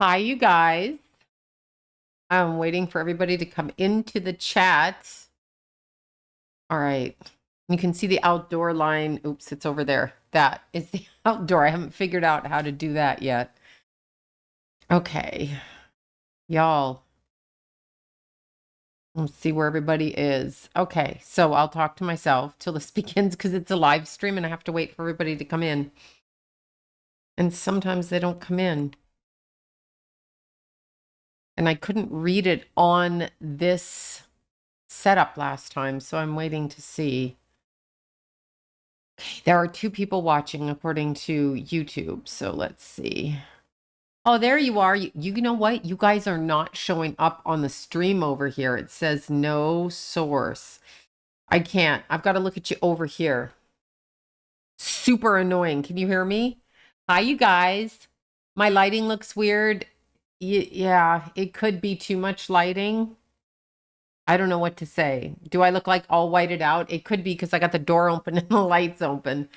Hi, you guys. I'm waiting for everybody to come into the chat. All right. You can see the outdoor line. Oops, it's over there. That is the outdoor. I haven't figured out how to do that yet. Okay. Y'all, let's see where everybody is. Okay, so I'll talk to myself till this begins because it's a live stream and I have to wait for everybody to come in. And sometimes they don't come in. And I couldn't read it on this setup last time, so I'm waiting to see. Okay, there are 2 people watching according to YouTube, so let's see. Oh, there you are. You know what? You guys are not showing up on the stream over here. It says no source. I can't. I've got to look at you over here. Super annoying. Can you hear me? Hi, you guys. My lighting looks weird. Yeah, it could be too much lighting. I don't know what to say. Do I look like all whited out? It could be because I got the door open and the lights open.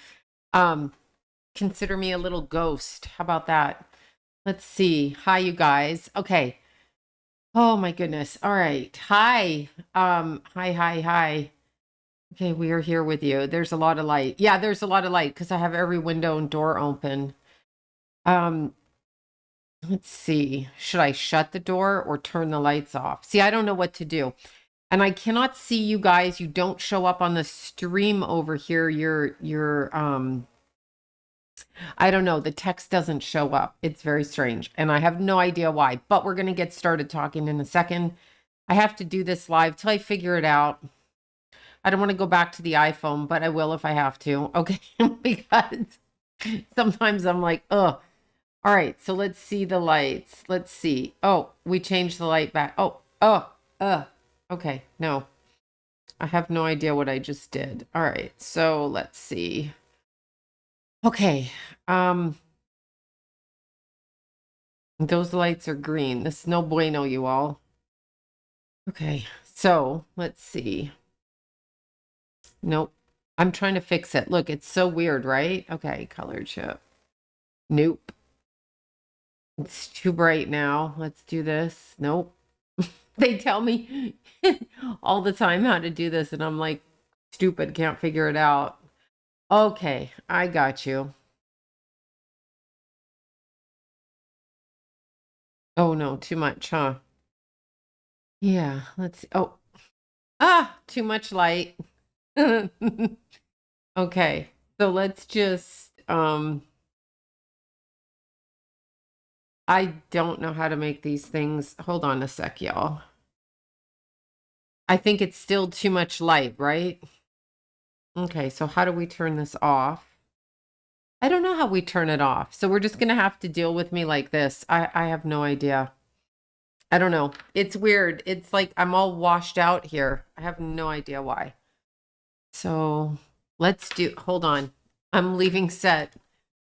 Consider me a little ghost. How about that? Let's see. Hi, you guys. Okay. Oh my goodness. All right. Hi. Hi. Okay, we are here with you. There's a lot of light. Yeah, there's a lot of light because I have every window and door open. Let's see. Should I shut the door or turn the lights off? See, I don't know what to do. And I cannot see you guys. You don't show up on the stream over here. I don't know. The text doesn't show up. It's very strange. And I have no idea why. But we're going to get started talking in a second. I have to do this live till I figure it out. I don't want to go back to the iPhone, but I will if I have to. Okay. Because sometimes I'm like, ugh. All right. So let's see the lights. Let's see. Oh, we changed the light back. Okay. No. I have no idea what I just did. All right. So let's see. Okay. Those lights are green. This is no bueno, you all. Okay, so let's see. Nope. I'm trying to fix it. Look, it's so weird, right? Okay, color chip. Nope. It's too bright now. Let's do this. Nope. They tell me all the time how to do this, and I'm like, stupid, can't figure it out. Okay, I got you. Oh no, too much, huh? Yeah, let's see. Oh, too much light. Okay, so let's just, I don't know how to make these things. Hold on a sec, y'all. I think it's still too much light, right? Okay, so how do we turn this off? I don't know how we turn it off. So we're just gonna have to deal with me like this. I have no idea. I don't know. It's weird. It's like I'm all washed out here. I have no idea why. So let's do, hold on. I'm leaving set.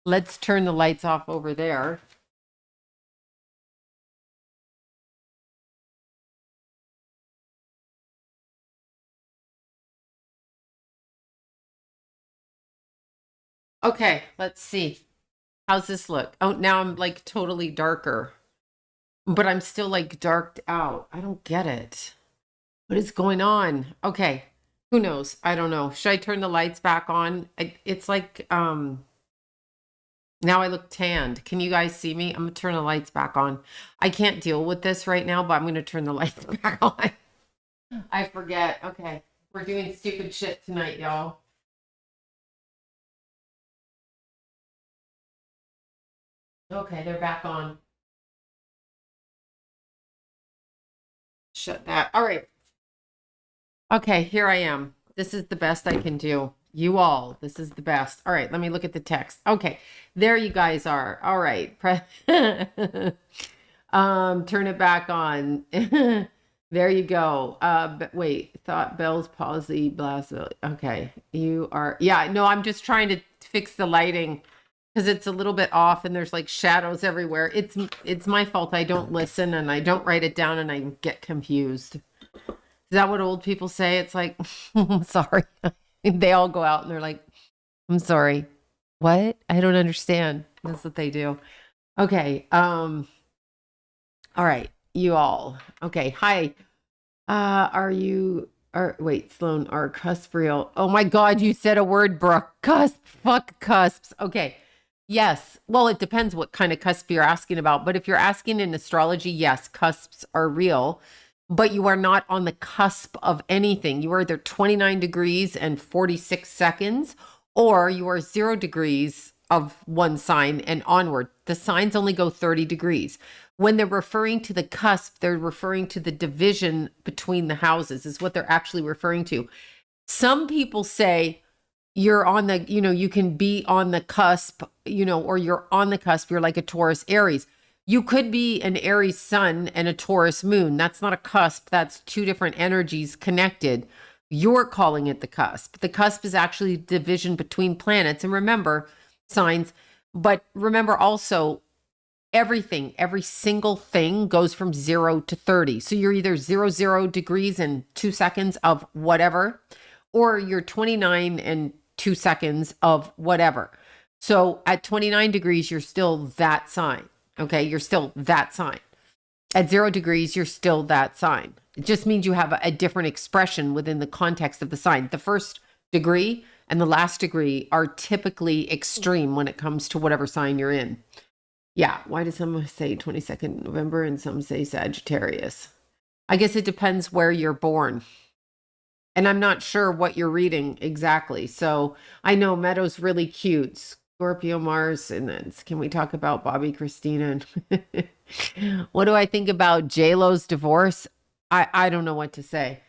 Let's turn the lights off over there. Okay, let's see. How's this look? Oh, now I'm like totally darker, but I'm still like darked out. I don't get it. What is going on? Okay, who knows? I don't know. Should I turn the lights back on? It's like, now I look tanned. Can you guys see me? I'm gonna turn the lights back on. I can't deal with this right now, but I'm gonna turn the lights back on. I forget. Okay, we're doing stupid shit tonight, y'all. Okay, they're back on. Shut that. All right. Okay, here I am. This is the best I can do. You all, this is the best. All right, let me look at the text. Okay, there you guys are. All right. Turn it back on. There you go. Wait, thought Bell's palsy, blast. Okay, you are. Yeah, no, I'm just trying to fix the lighting because it's a little bit off and there's like shadows everywhere. It's my fault. I don't listen and I don't write it down and I get confused. Is that what old people say? It's like, I'm sorry. They all go out and they're like, I'm sorry. What? I don't understand. That's what they do. Okay. All right, you all. Okay, hi. Wait, Sloan, are cusp real? Oh my God, you said a word, Brooke. Cusp, fuck cusps. Okay. Yes. Well, it depends what kind of cusp you're asking about. But if you're asking in astrology, yes, cusps are real, but you are not on the cusp of anything. You are either 29 degrees and 46 seconds, or you are 0 degrees of one sign and onward. The signs only go 30 degrees. When they're referring to the cusp, they're referring to the division between the houses, is what they're actually referring to. Some people say you're on the, you can be on the cusp, or you're on the cusp, you're like a Taurus Aries. You could be an Aries sun and a Taurus moon. That's not a cusp. That's two different energies connected. You're calling it the cusp. The cusp is actually division between planets. And remember, signs, but remember also everything, every single thing goes from 0 to 30. So you're either 0 degrees and 2 seconds of whatever, or you're 29 and 2 seconds of whatever. So at 29 degrees, you're still that sign. Okay. You're still that sign. At 0 degrees, you're still that sign. It just means you have a different expression within the context of the sign. The first degree and the last degree are typically extreme when it comes to whatever sign you're in. Yeah. Why do some say 22nd November and some say Sagittarius? I guess it depends where you're born. And I'm not sure what you're reading exactly. So I know Meadow's really cute. Scorpio, Mars, and then can we talk about Bobby Christina? What do I think about J-Lo's divorce? I don't know what to say.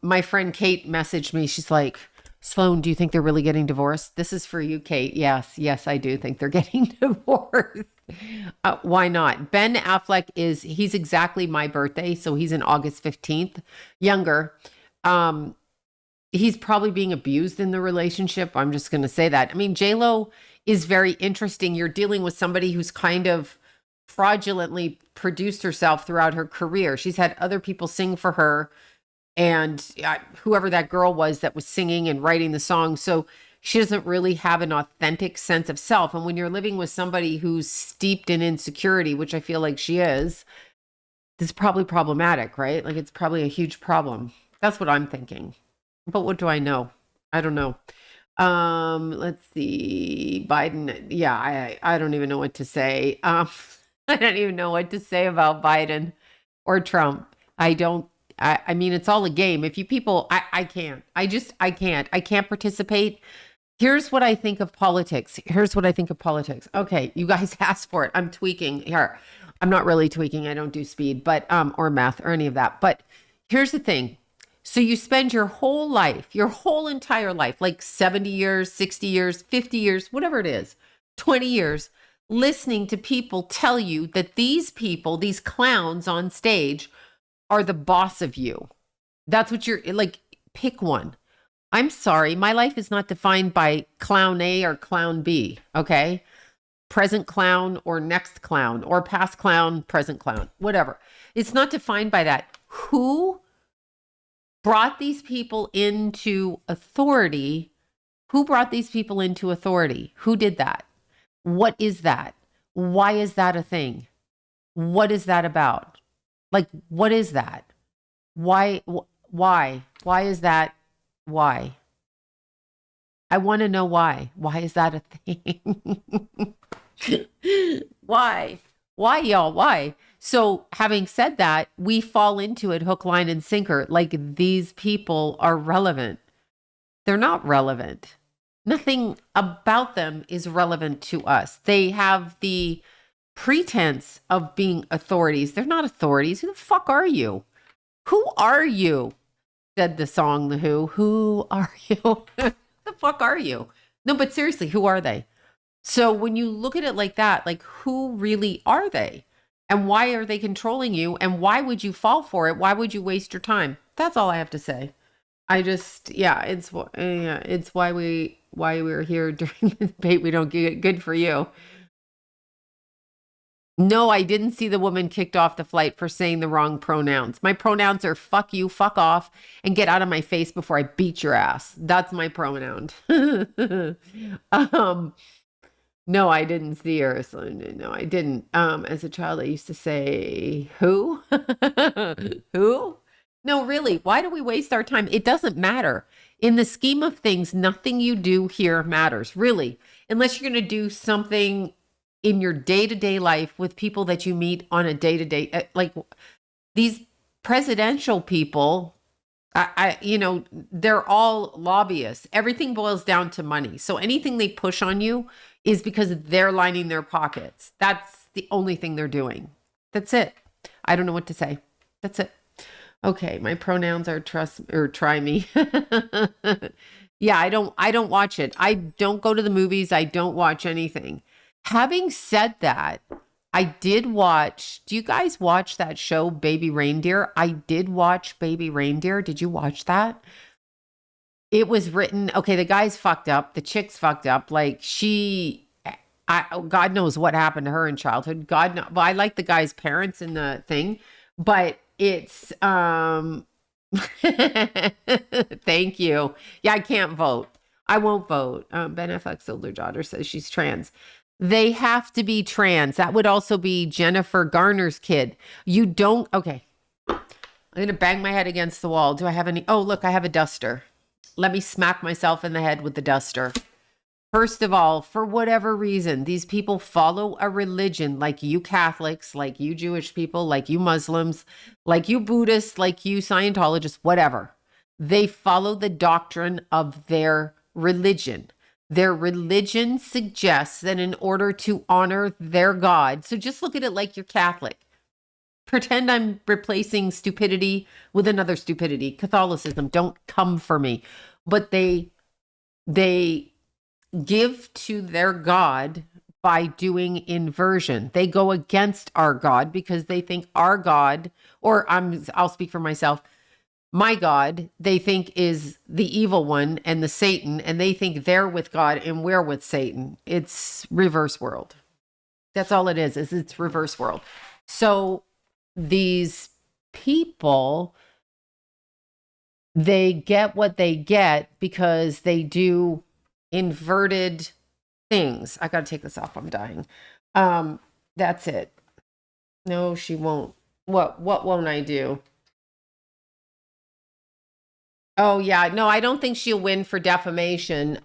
My friend Kate messaged me. She's like, Sloan, do you think they're really getting divorced? This is for you, Kate. Yes, I do think they're getting divorced. Why not? Ben Affleck he's exactly my birthday, so he's in August 15th, younger. He's probably being abused in the relationship. I'm just going to say that. I mean, J-Lo is very interesting. You're dealing with somebody who's kind of fraudulently produced herself throughout her career. She's had other people sing for her, and whoever that girl was that was singing and writing the song. So she doesn't really have an authentic sense of self. And when you're living with somebody who's steeped in insecurity, which I feel like she is, this is probably problematic, right? Like it's probably a huge problem. That's what I'm thinking. But what do I know? I don't know. Let's see. Biden. Yeah, I don't even know what to say. I don't even know what to say about Biden or Trump. I mean, it's all a game. If you people, I can't. I can't. I can't participate. Here's what I think of politics. Okay, you guys asked for it. I'm tweaking here. I'm not really tweaking. I don't do speed, but or math or any of that. But here's the thing. So you spend your whole life, your whole entire life, like 70 years, 60 years, 50 years, whatever it is, 20 years, listening to people tell you that these people, these clowns on stage, are the boss of you. That's what you're like. Pick one. I'm sorry. My life is not defined by clown A or clown B. Okay. Present clown or next clown or past clown, present clown, whatever. It's not defined by that. Who brought these people into authority? Who brought these people into authority? Who did that? What is that? Why is that a thing? What is that about? Like, what is that? Why is that? Why? I want to know why. Why is that a thing? Why? Why, y'all? Why? So having said that, we fall into it hook, line, and sinker. Like these people are relevant. They're not relevant. Nothing about them is relevant to us. They have the pretense of being authorities. They're not authorities. Who the fuck are you? Who are you? Said the song, The Who. Who are you? The fuck are you? No, but seriously, who are they? So when you look at it like that, like who really are they? And why are they controlling you? And why would you fall for it? Why would you waste your time? That's all I have to say. It's why we're here during the debate. We don't get good for you. No, I didn't see the woman kicked off the flight for saying the wrong pronouns. My pronouns are fuck you, fuck off, and get out of my face before I beat your ass. That's my pronoun. No, I didn't see her. Sloan. No, I didn't. As a child, I used to say, who? Who? No, really, why do we waste our time? It doesn't matter. In the scheme of things, nothing you do here matters, really, unless you're going to do something in your day-to-day life with people that you meet on a day-to-day, like these presidential people. They're all lobbyists. Everything boils down to money. So anything they push on you is because they're lining their pockets. That's the only thing they're doing. That's it. I don't know what to say. That's it. Okay, my pronouns are trust or try me. Yeah, I don't watch it. I don't go to the movies. I don't watch anything. Having said that, I did watch. Do you guys watch that show Baby Reindeer? I did watch Baby Reindeer. Did you watch that? It was written, okay, the guy's fucked up, the chick's fucked up. Like God knows what happened to her in childhood. God knows. Well, I like the guy's parents in the thing, but it's thank you. Yeah, I can't vote. I won't vote. Ben Affleck's older daughter says she's trans. They have to be trans. That would also be Jennifer Garner's kid. You don't. Okay. I'm going to bang my head against the wall. Do I have any? Oh, look, I have a duster. Let me smack myself in the head with the duster. First of all, for whatever reason, these people follow a religion like you Catholics, like you Jewish people, like you Muslims, like you Buddhists, like you Scientologists, whatever. They follow the doctrine of their religion. Their religion suggests that in order to honor their God, so just look at it like you're Catholic. Pretend I'm replacing stupidity with another stupidity. Catholicism, don't come for me. But they give to their God by doing inversion. They go against our God because they think our God, or I'll speak for myself, my God, they think is the evil one and the Satan, and they think they're with God and we're with Satan. It's reverse world. That's all it is it's reverse world. So these people, they get what they get because they do inverted things. I got to take this off. I'm dying. That's it. No, she won't. What won't I do? Oh yeah, no, I don't think she'll win for defamation.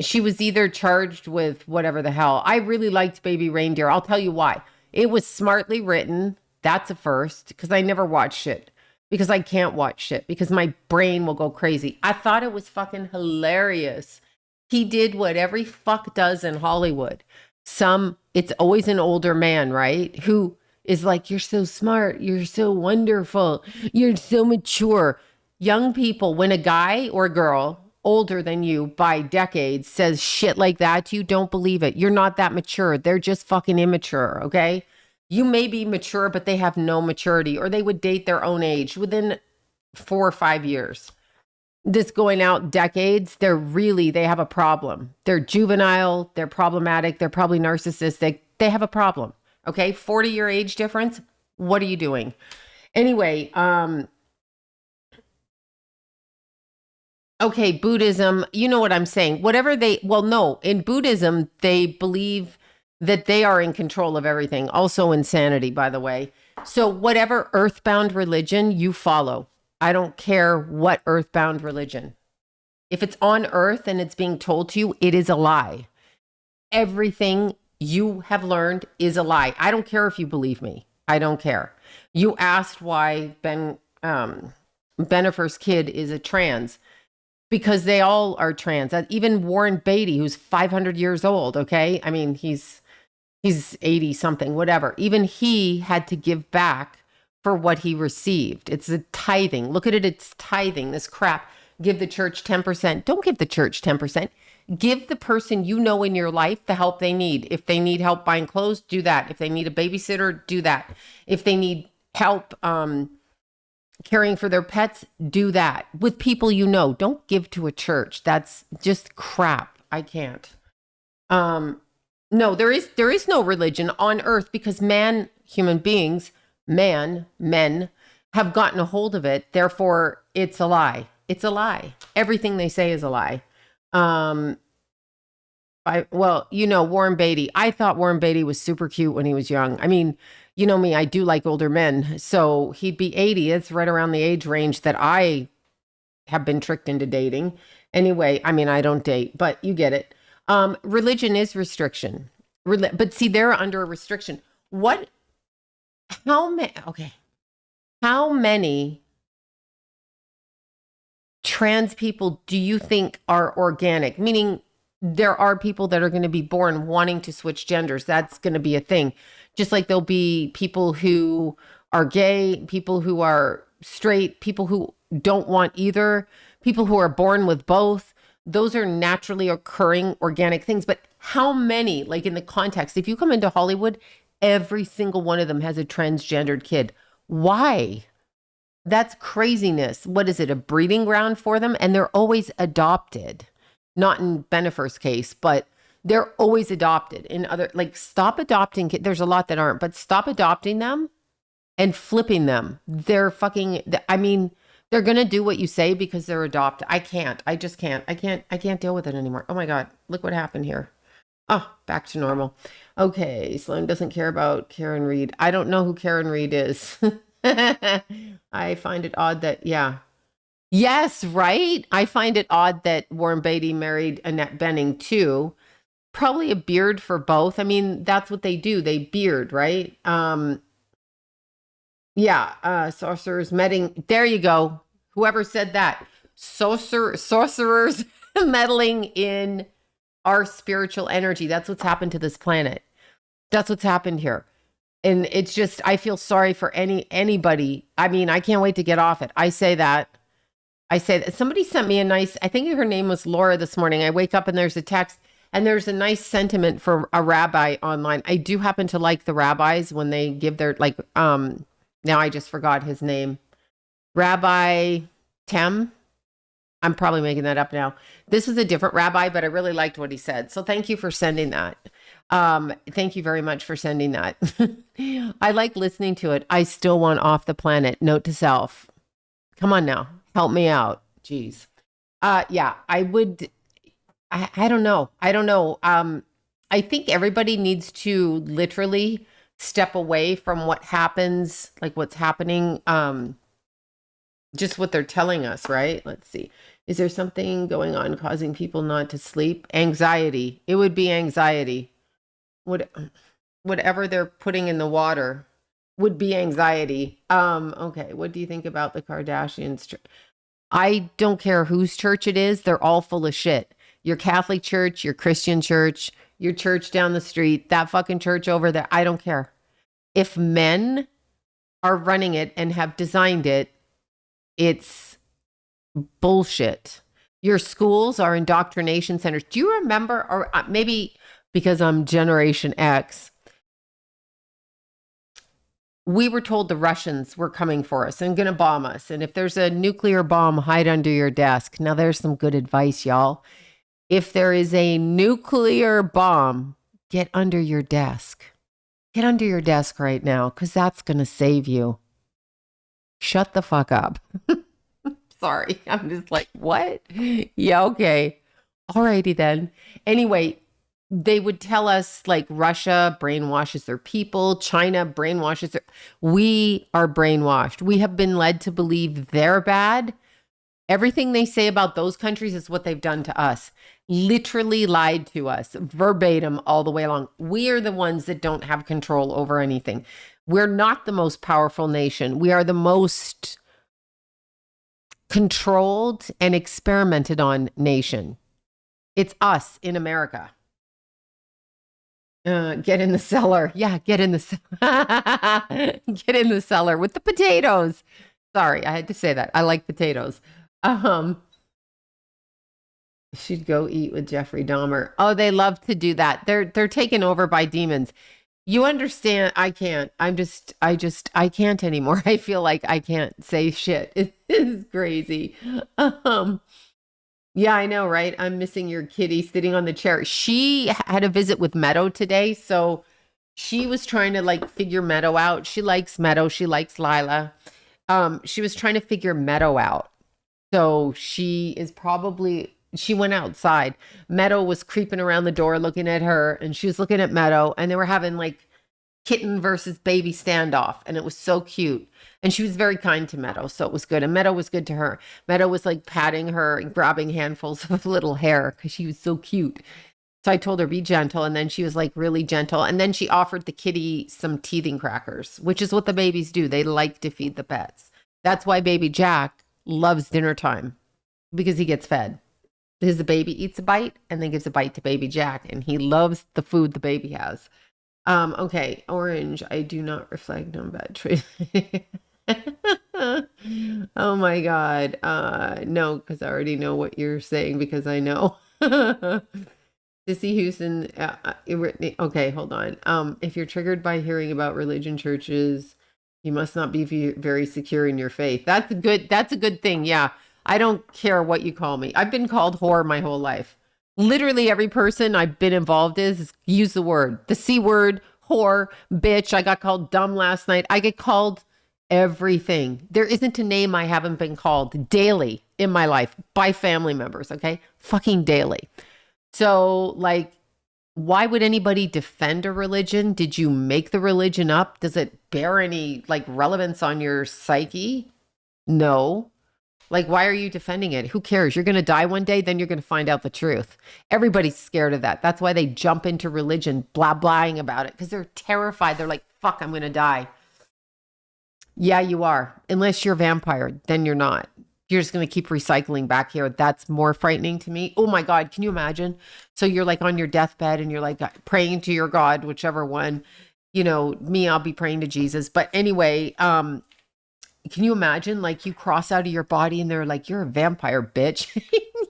She was either charged with whatever the hell. I really liked Baby Reindeer. I'll tell you why. It was smartly written. That's a first, because I never watch shit. Because I can't watch shit, because my brain will go crazy. I thought it was fucking hilarious. He did what every fuck does in Hollywood. It's always an older man, right? Who is like, you're so smart. You're so wonderful. You're so mature. Young people, when a guy or a girl older than you by decades says shit like that to you, don't believe it. You're not that mature. They're just fucking immature, okay? You may be mature, but they have no maturity, or they would date their own age within 4 or 5 years. This going out decades, they have a problem. They're juvenile, they're problematic, they're probably narcissistic. They have a problem, okay? 40-year age difference. What are you doing? Anyway, okay, Buddhism, you know what I'm saying. No, in Buddhism, they believe that they are in control of everything. Also insanity, by the way. So whatever earthbound religion you follow, I don't care what earthbound religion. If it's on earth and it's being told to you, it is a lie. Everything you have learned is a lie. I don't care if you believe me. I don't care. You asked why Benifer's kid is a trans. Because they all are trans. Even Warren Beatty, who's 500 years old, okay? I mean, he's 80 something, whatever. Even he had to give back for what he received. It's a tithing. Look at it, it's tithing, this crap. Give the church 10%. Don't give the church 10%. Give the person you know in your life the help they need. If they need help buying clothes, do that. If they need a babysitter, do that. If they need help caring for their pets, do that with people you know. Don't give to a church. That's just crap. I can't. No, there is no religion on earth because human beings, men have gotten a hold of it. Therefore, it's a lie. It's a lie. Everything they say is a lie. Well, Warren Beatty. I thought Warren Beatty was super cute when he was young. I mean, you know me, I do like older men. So he'd be 80. It's right around the age range that I have been tricked into dating. Anyway, I mean, I don't date, but you get it. Religion is restriction. But see, they're under a restriction. What, how many, okay, how many trans people do you think are organic? Meaning there are people that are going to be born wanting to switch genders. That's going to be a thing. Just like there'll be people who are gay, people who are straight, people who don't want either, people who are born with both. Those are naturally occurring organic things. But how many, like in the context, if you come into Hollywood, every single one of them has a transgendered kid. Why? That's craziness. What is it? A breeding ground for them? And they're always adopted. Not in Benifer's case, but they're always adopted. In other, like, stop adopting kids. There's a lot that aren't, but stop adopting them and flipping them. They're fucking, I mean, they're going to do what you say because they're adopted. I can't. I just can't. I can't deal with it anymore. Oh my God. Look what happened here. Oh, back to normal. Okay. Sloan doesn't care about Karen Reed. I don't know who Karen Reed is. I find it odd that, yeah. Yes, right? I find it odd that Warren Beatty married Annette Bening too. Probably a beard for both. I mean, that's what they do. They beard, right? Yeah, sorcerers meddling. There you go. Whoever said that. Sorcerers meddling in our spiritual energy. That's what's happened to this planet. That's what's happened here. And it's just, I feel sorry for anybody. I mean, I can't wait to get off it. I say that. Somebody sent me a nice, I think her name was Laura this morning. I wake up and there's a text and there's a nice sentiment from a rabbi online. I do happen to like the rabbis when they give their, like, now I just forgot his name. Rabbi Tem. I'm probably making that up now. This is a different rabbi, but I really liked what he said. So thank you for sending that. Thank you very much for sending that. I like listening to it. I still want off the planet. Note to self. Come on now. Help me out. Jeez. Yeah, I would. I don't know. I don't know. I think everybody needs to literally step away from what happens, like what's happening, just what they're telling us, right? Let's see. Is there something going on causing people not to sleep? Anxiety. It would be anxiety. Whatever they're putting in the water would be anxiety. Okay. What do you think about the Kardashians? I don't care whose church it is. They're all full of shit. Your Catholic church, your Christian church, your church down the street, that fucking church over there. I don't care. If men are running it and have designed it, it's bullshit. Your schools are indoctrination centers. Do you remember, or maybe because I'm Generation X, we were told the Russians were coming for us and going to bomb us. And if there's a nuclear bomb, hide under your desk. Now, there's some good advice, y'all. If there is a nuclear bomb, get under your desk. Get under your desk right now, because that's going to save you. Shut the fuck up. Sorry. I'm just like, what? Yeah, okay. Alrighty then. Anyway, they would tell us like Russia brainwashes their people, China brainwashes their... We are brainwashed. We have been led to believe they're bad. Everything they say about those countries is what they've done to us. Literally lied to us, verbatim all the way along. We are the ones that don't have control over anything. We're not the most powerful nation. We are the most controlled and experimented on nation. It's us in America. Get in the cellar. Yeah, get in the get in the cellar with the potatoes. Sorry, I had to say that. I like potatoes. Should go eat with Jeffrey Dahmer. Oh, they love to do that. They're taken over by demons. You understand? I can't. I can't anymore. I feel like I can't say shit. It is crazy. Yeah, I know, right? I'm missing your kitty sitting on the chair. She had a visit with Meadow today, so she was trying to like figure Meadow out. She likes Meadow. She likes Lila. She was trying to figure Meadow out. So she is probably she went outside. Meadow was creeping around the door looking at her, and she was looking at Meadow, and they were having like kitten versus baby standoff, and it was so cute. And she was very kind to Meadow, so it was good. And Meadow was good to her. Meadow was like patting her and grabbing handfuls of little hair because she was so cute. So I told her, be gentle. And then she was like really gentle. And then she offered the kitty some teething crackers, which is what the babies do. They like to feed the pets. That's why baby Jack loves dinner time, because he gets fed. Because the baby eats a bite and then gives a bite to baby Jack. And he loves the food the baby has. Okay, orange. I do not reflect on bad traits. Oh my God. No, because I already know what you're saying because I know. Sissy Houston. Okay, hold on. If you're triggered by hearing about religion churches, you must not be very secure in your faith. That's good. That's a good thing. Yeah. I don't care what you call me. I've been called whore my whole life. Literally every person I've been involved is use the word, the C word, whore, bitch. I got called dumb last night. I get called everything. There isn't a name I haven't been called daily in my life by family members. Okay. Fucking daily. So like, why would anybody defend a religion? Did you make the religion up? Does it bear any like relevance on your psyche? No. Like, why are you defending it? Who cares? You're going to die one day, then you're going to find out the truth. Everybody's scared of that. That's why they jump into religion, blahing about it, because they're terrified. They're like, fuck, I'm going to die. Yeah, you are. Unless you're a vampire, then you're not. You're just going to keep recycling back here. That's more frightening to me. Oh my God, can you imagine? So you're like on your deathbed and you're like praying to your God, whichever one. You know, me, I'll be praying to Jesus. But anyway, can you imagine like you cross out of your body and they're like, you're a vampire, bitch.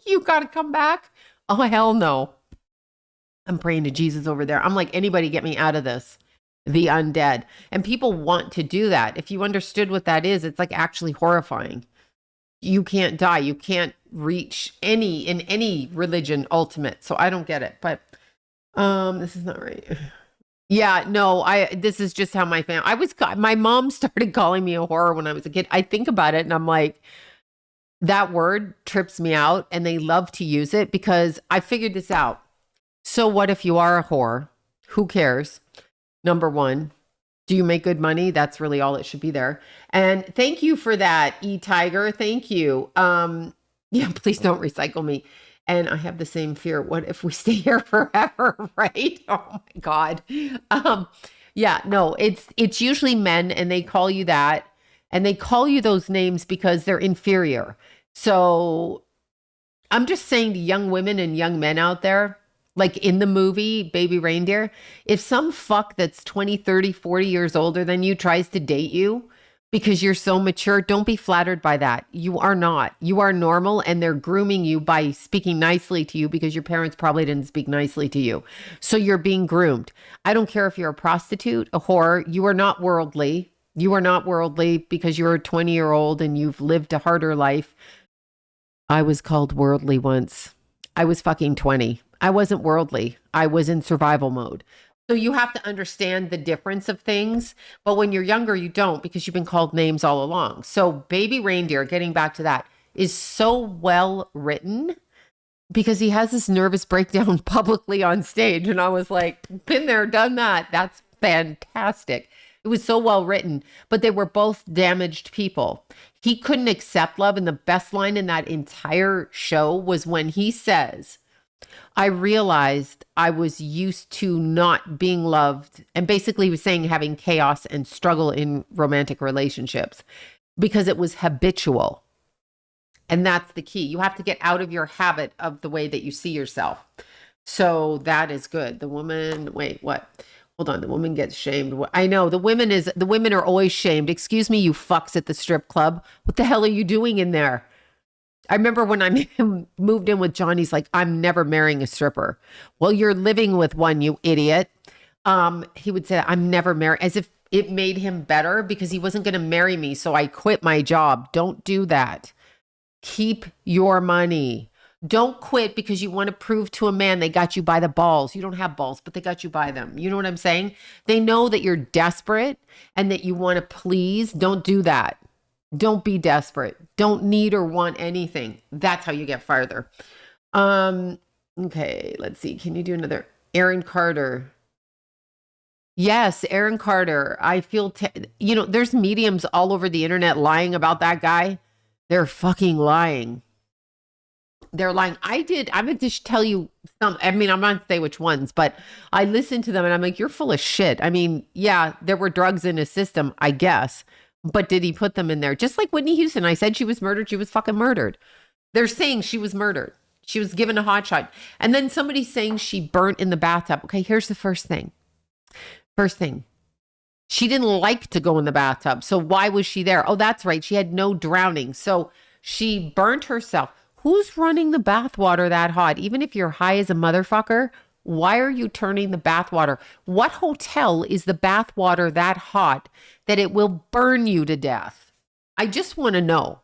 You got to come back. Oh, hell no. I'm praying to Jesus over there. I'm like, anybody get me out of this. The undead. And people want to do that. If you understood what that is, it's like actually horrifying. You can't die. You can't reach in any religion ultimate. So I don't get it. But this is not right. Yeah, no, this is just how my mom started calling me a whore when I was a kid. I think about it and I'm like, that word trips me out, and they love to use it because I figured this out. So what if you are a whore? Who cares? Number one, do you make good money? That's really all it should be there. And thank you for that, E-Tiger. Thank you. Yeah, please don't recycle me. And I have the same fear. What if we stay here forever, right? Oh my God. Yeah, no, it's usually men, and they call you that, and they call you those names because they're inferior. So I'm just saying to young women and young men out there, like in the movie Baby Reindeer, if some fuck that's 20, 30, 40 years older than you tries to date you, because you're so mature, don't be flattered by that. You are not. You are normal, and they're grooming you by speaking nicely to you because your parents probably didn't speak nicely to you. So you're being groomed. I don't care if you're a prostitute, a whore. You are not worldly. You are not worldly because you're a 20-year-old and you've lived a harder life. I was called worldly once. I was fucking 20. I wasn't worldly. I was in survival mode. So you have to understand the difference of things. But when you're younger, you don't, because you've been called names all along. So Baby Reindeer, getting back to that, is so well written because he has this nervous breakdown publicly on stage. And I was like, been there, done that. That's fantastic. It was so well written, but they were both damaged people. He couldn't accept love. And the best line in that entire show was when he says, I realized I was used to not being loved. And basically he was saying having chaos and struggle in romantic relationships because it was habitual. And that's the key. You have to get out of your habit of the way that you see yourself. So that is good. The woman, wait, what? Hold on. The woman gets shamed. I know the women are always shamed. Excuse me, you fucks at the strip club. What the hell are you doing in there? I remember when I moved in with John, he's like, I'm never marrying a stripper. Well, you're living with one, you idiot. He would say, I'm never marrying, as if it made him better because he wasn't going to marry me. So I quit my job. Don't do that. Keep your money. Don't quit because you want to prove to a man they got you by the balls. You don't have balls, but they got you by them. You know what I'm saying? They know that you're desperate and that you want to please. Don't do that. Don't be desperate. Don't need or want anything. That's how you get farther. Um, okay, let's see. Can you do another? Aaron Carter. Yes, Aaron Carter. I feel, there's mediums all over the internet lying about that guy. They're fucking lying. They're lying. I'm going to just tell you some, I mean, I'm not going to say which ones, but I listened to them and I'm like, you're full of shit. I mean, yeah, there were drugs in his system, I guess, but did he put them in there? Just like Whitney Houston, I said she was murdered. She was fucking murdered. They're saying she was murdered. She was given a hot shot. And then somebody's saying she burnt in the bathtub. Okay, here's the first thing. First thing, she didn't like to go in the bathtub. So why was she there? Oh, that's right. She had no drowning. So she burnt herself. Who's running the bathwater that hot? Even if you're high as a motherfucker, why are you turning the bathwater? What hotel is the bathwater that hot that it will burn you to death? I just want to know.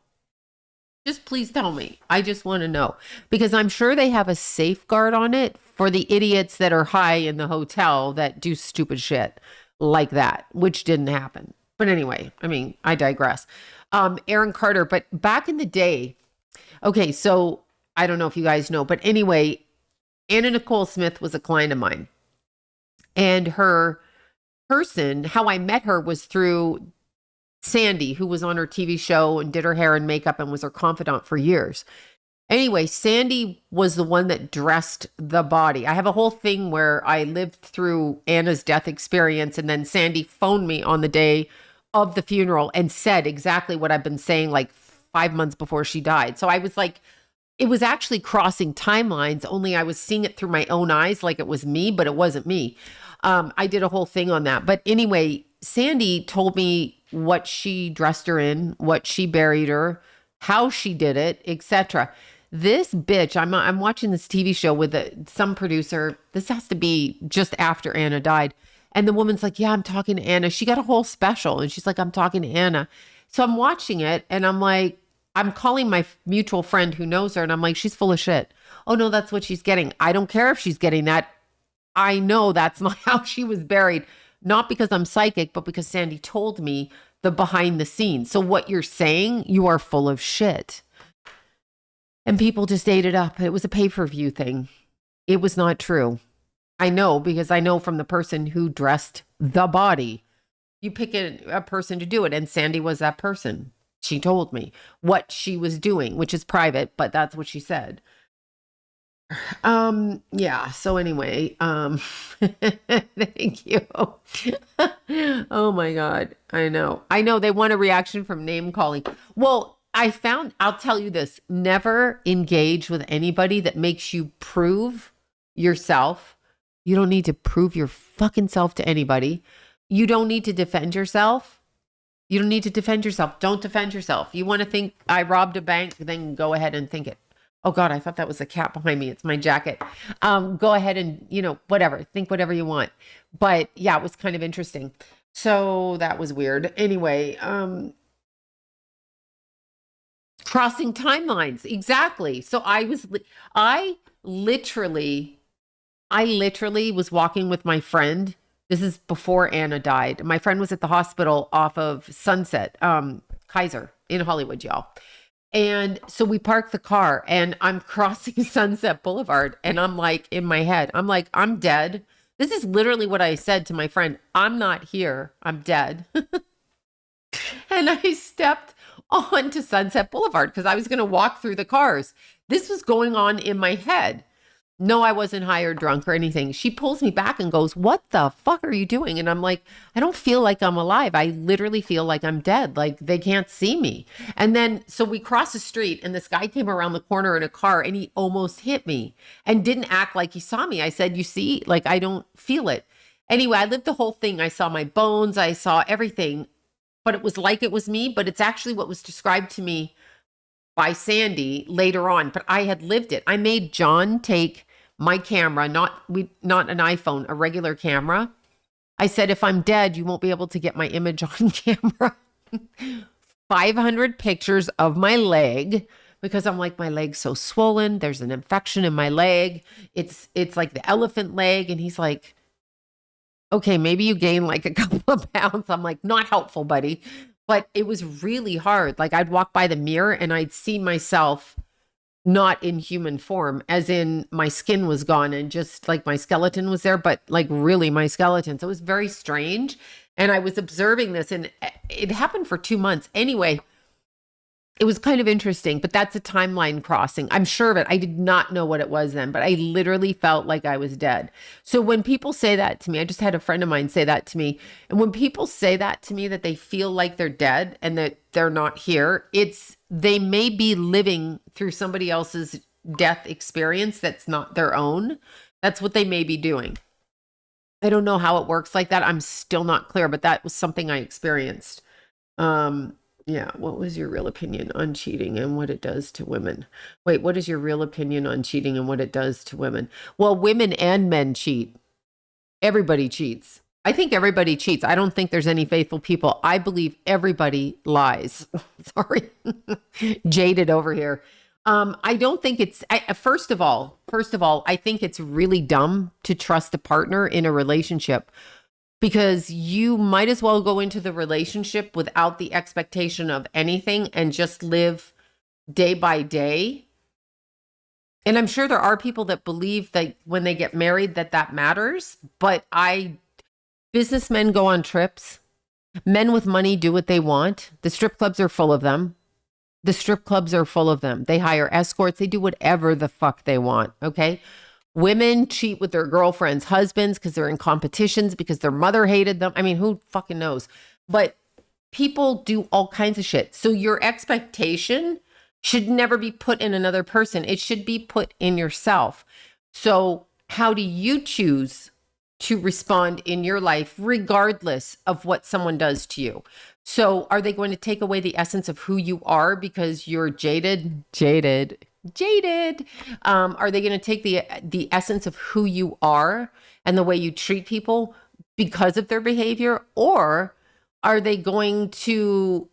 Just please tell me. I just want to know. Because I'm sure they have a safeguard on it for the idiots that are high in the hotel that do stupid shit like that, which didn't happen. But anyway, I mean, I digress. Aaron Carter, but back in the day, okay, so I don't know if you guys know, but anyway, Anna Nicole Smith was a client of mine. And her person, how I met her was through Sandy, who was on her TV show and did her hair and makeup and was her confidant for years. Anyway, Sandy was the one that dressed the body. I have a whole thing where I lived through Anna's death experience, and then Sandy phoned me on the day of the funeral and said exactly what I've been saying like 5 months before she died. So I was like, it was actually crossing timelines, only I was seeing it through my own eyes like it was me, but it wasn't me. I did a whole thing on that. But anyway, Sandy told me what she dressed her in, what she buried her, how she did it, etc. This bitch, I'm watching this TV show with some producer. This has to be just after Anna died. And the woman's like, yeah, I'm talking to Anna. She got a whole special. And she's like, I'm talking to Anna. So I'm watching it and I'm like, I'm calling my mutual friend who knows her. And I'm like, she's full of shit. Oh no, that's what she's getting. I don't care if she's getting that. I know that's not how she was buried. Not because I'm psychic, but because Sandy told me the behind the scenes. So what you're saying, you are full of shit. And people just ate it up. It was a pay-per-view thing. It was not true. I know because I know from the person who dressed the body. You pick a person to do it, and Sandy was that person. She told me what she was doing, which is private, but that's what she said. Yeah, so anyway, thank you. Oh my God. I know they want a reaction from name calling. Well, I'll tell you this, never engage with anybody that makes you prove yourself. You don't need to prove your fucking self to anybody. You don't need to defend yourself. You don't need to defend yourself. Don't defend yourself. You want to think I robbed a bank, then go ahead and think it. Oh God, I thought that was a cat behind me. It's my jacket. Go ahead and, whatever, think whatever you want. But yeah, it was kind of interesting. So that was weird. Anyway, crossing timelines. Exactly. So I literally was walking with my friend. This is before Anna died. My friend was at the hospital off of Sunset, Kaiser in Hollywood, y'all. And so we parked the car and I'm crossing Sunset Boulevard and I'm like, in my head, I'm like, I'm dead. This is literally what I said to my friend. I'm not here. I'm dead. And I stepped onto Sunset Boulevard because I was going to walk through the cars. This was going on in my head. No, I wasn't high or drunk or anything. She pulls me back and goes, what the fuck are you doing? And I'm like, I don't feel like I'm alive. I literally feel like I'm dead. Like they can't see me. And then, so we crossed the street and this guy came around the corner in a car and he almost hit me and didn't act like he saw me. I said, you see, like, I don't feel it. Anyway, I lived the whole thing. I saw my bones. I saw everything, but it was like it was me, but it's actually what was described to me by Sandy later on, but I had lived it. I made John take my camera, not an iPhone, a regular camera. I said, if I'm dead, you won't be able to get my image on camera. 500 pictures of my leg because I'm like, my leg's so swollen. There's an infection in my leg. It's like the elephant leg. And he's like, okay, maybe you gain like a couple of pounds. I'm like, not helpful, buddy. But it was really hard. Like I'd walk by the mirror and I'd see myself not in human form, as in my skin was gone and just like my skeleton was there, but like really my skeleton. So it was very strange. And I was observing this, and it happened for 2 months. Anyway, it was kind of interesting, but that's a timeline crossing. I'm sure of it. I did not know what it was then, but I literally felt like I was dead. So when people say that to me, I just had a friend of mine say that to me. And when people say that to me, that they feel like they're dead and that they're not here, they may be living through somebody else's death experience that's not their own. That's what they may be doing. I don't know how it works like that. I'm still not clear, but that was something I experienced. Yeah, what was your real opinion on cheating and what it does to women? Wait, what is your real opinion on cheating and what it does to women? Well, women and men cheat. Everybody cheats. I think everybody cheats. I don't think there's any faithful people. I believe everybody lies. Sorry. Jaded over here. I don't think first of all, I think it's really dumb to trust a partner in a relationship, because you might as well go into the relationship without the expectation of anything and just live day by day. And I'm sure there are people that believe that when they get married that matters, but businessmen go on trips. Men with money do what they want. The strip clubs are full of them. They hire escorts. They do whatever the fuck they want. Okay. Women cheat with their girlfriends' husbands because they're in competitions, because their mother hated them. I mean, who fucking knows? But people do all kinds of shit. So your expectation should never be put in another person. It should be put in yourself. So how do you choose to respond in your life, regardless of what someone does to you? So are they going to take away the essence of who you are because you're jaded? Are they going to take the essence of who you are and the way you treat people because of their behavior? Or are they going to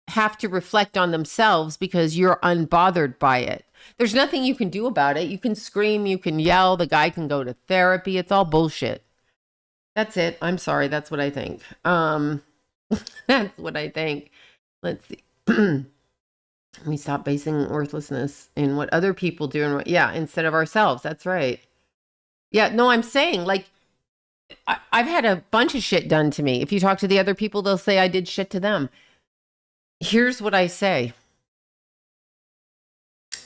have to reflect on themselves because you're unbothered by it? There's nothing you can do about it. You can scream, you can yell, the guy can go to therapy. It's all bullshit. That's it. I'm sorry. That's what I think. That's what I think. Let's see. We stop basing worthlessness in what other people do and instead of ourselves. That's right. Yeah, no, I'm saying, like, I've had a bunch of shit done to me. If you talk to the other people, they'll say I did shit to them. Here's what I say.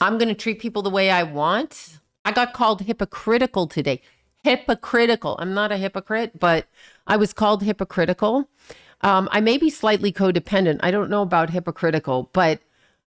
I'm going to treat people the way I want. I got called hypocritical today. Hypocritical. I'm not a hypocrite, but I was called hypocritical. I may be slightly codependent. I don't know about hypocritical, but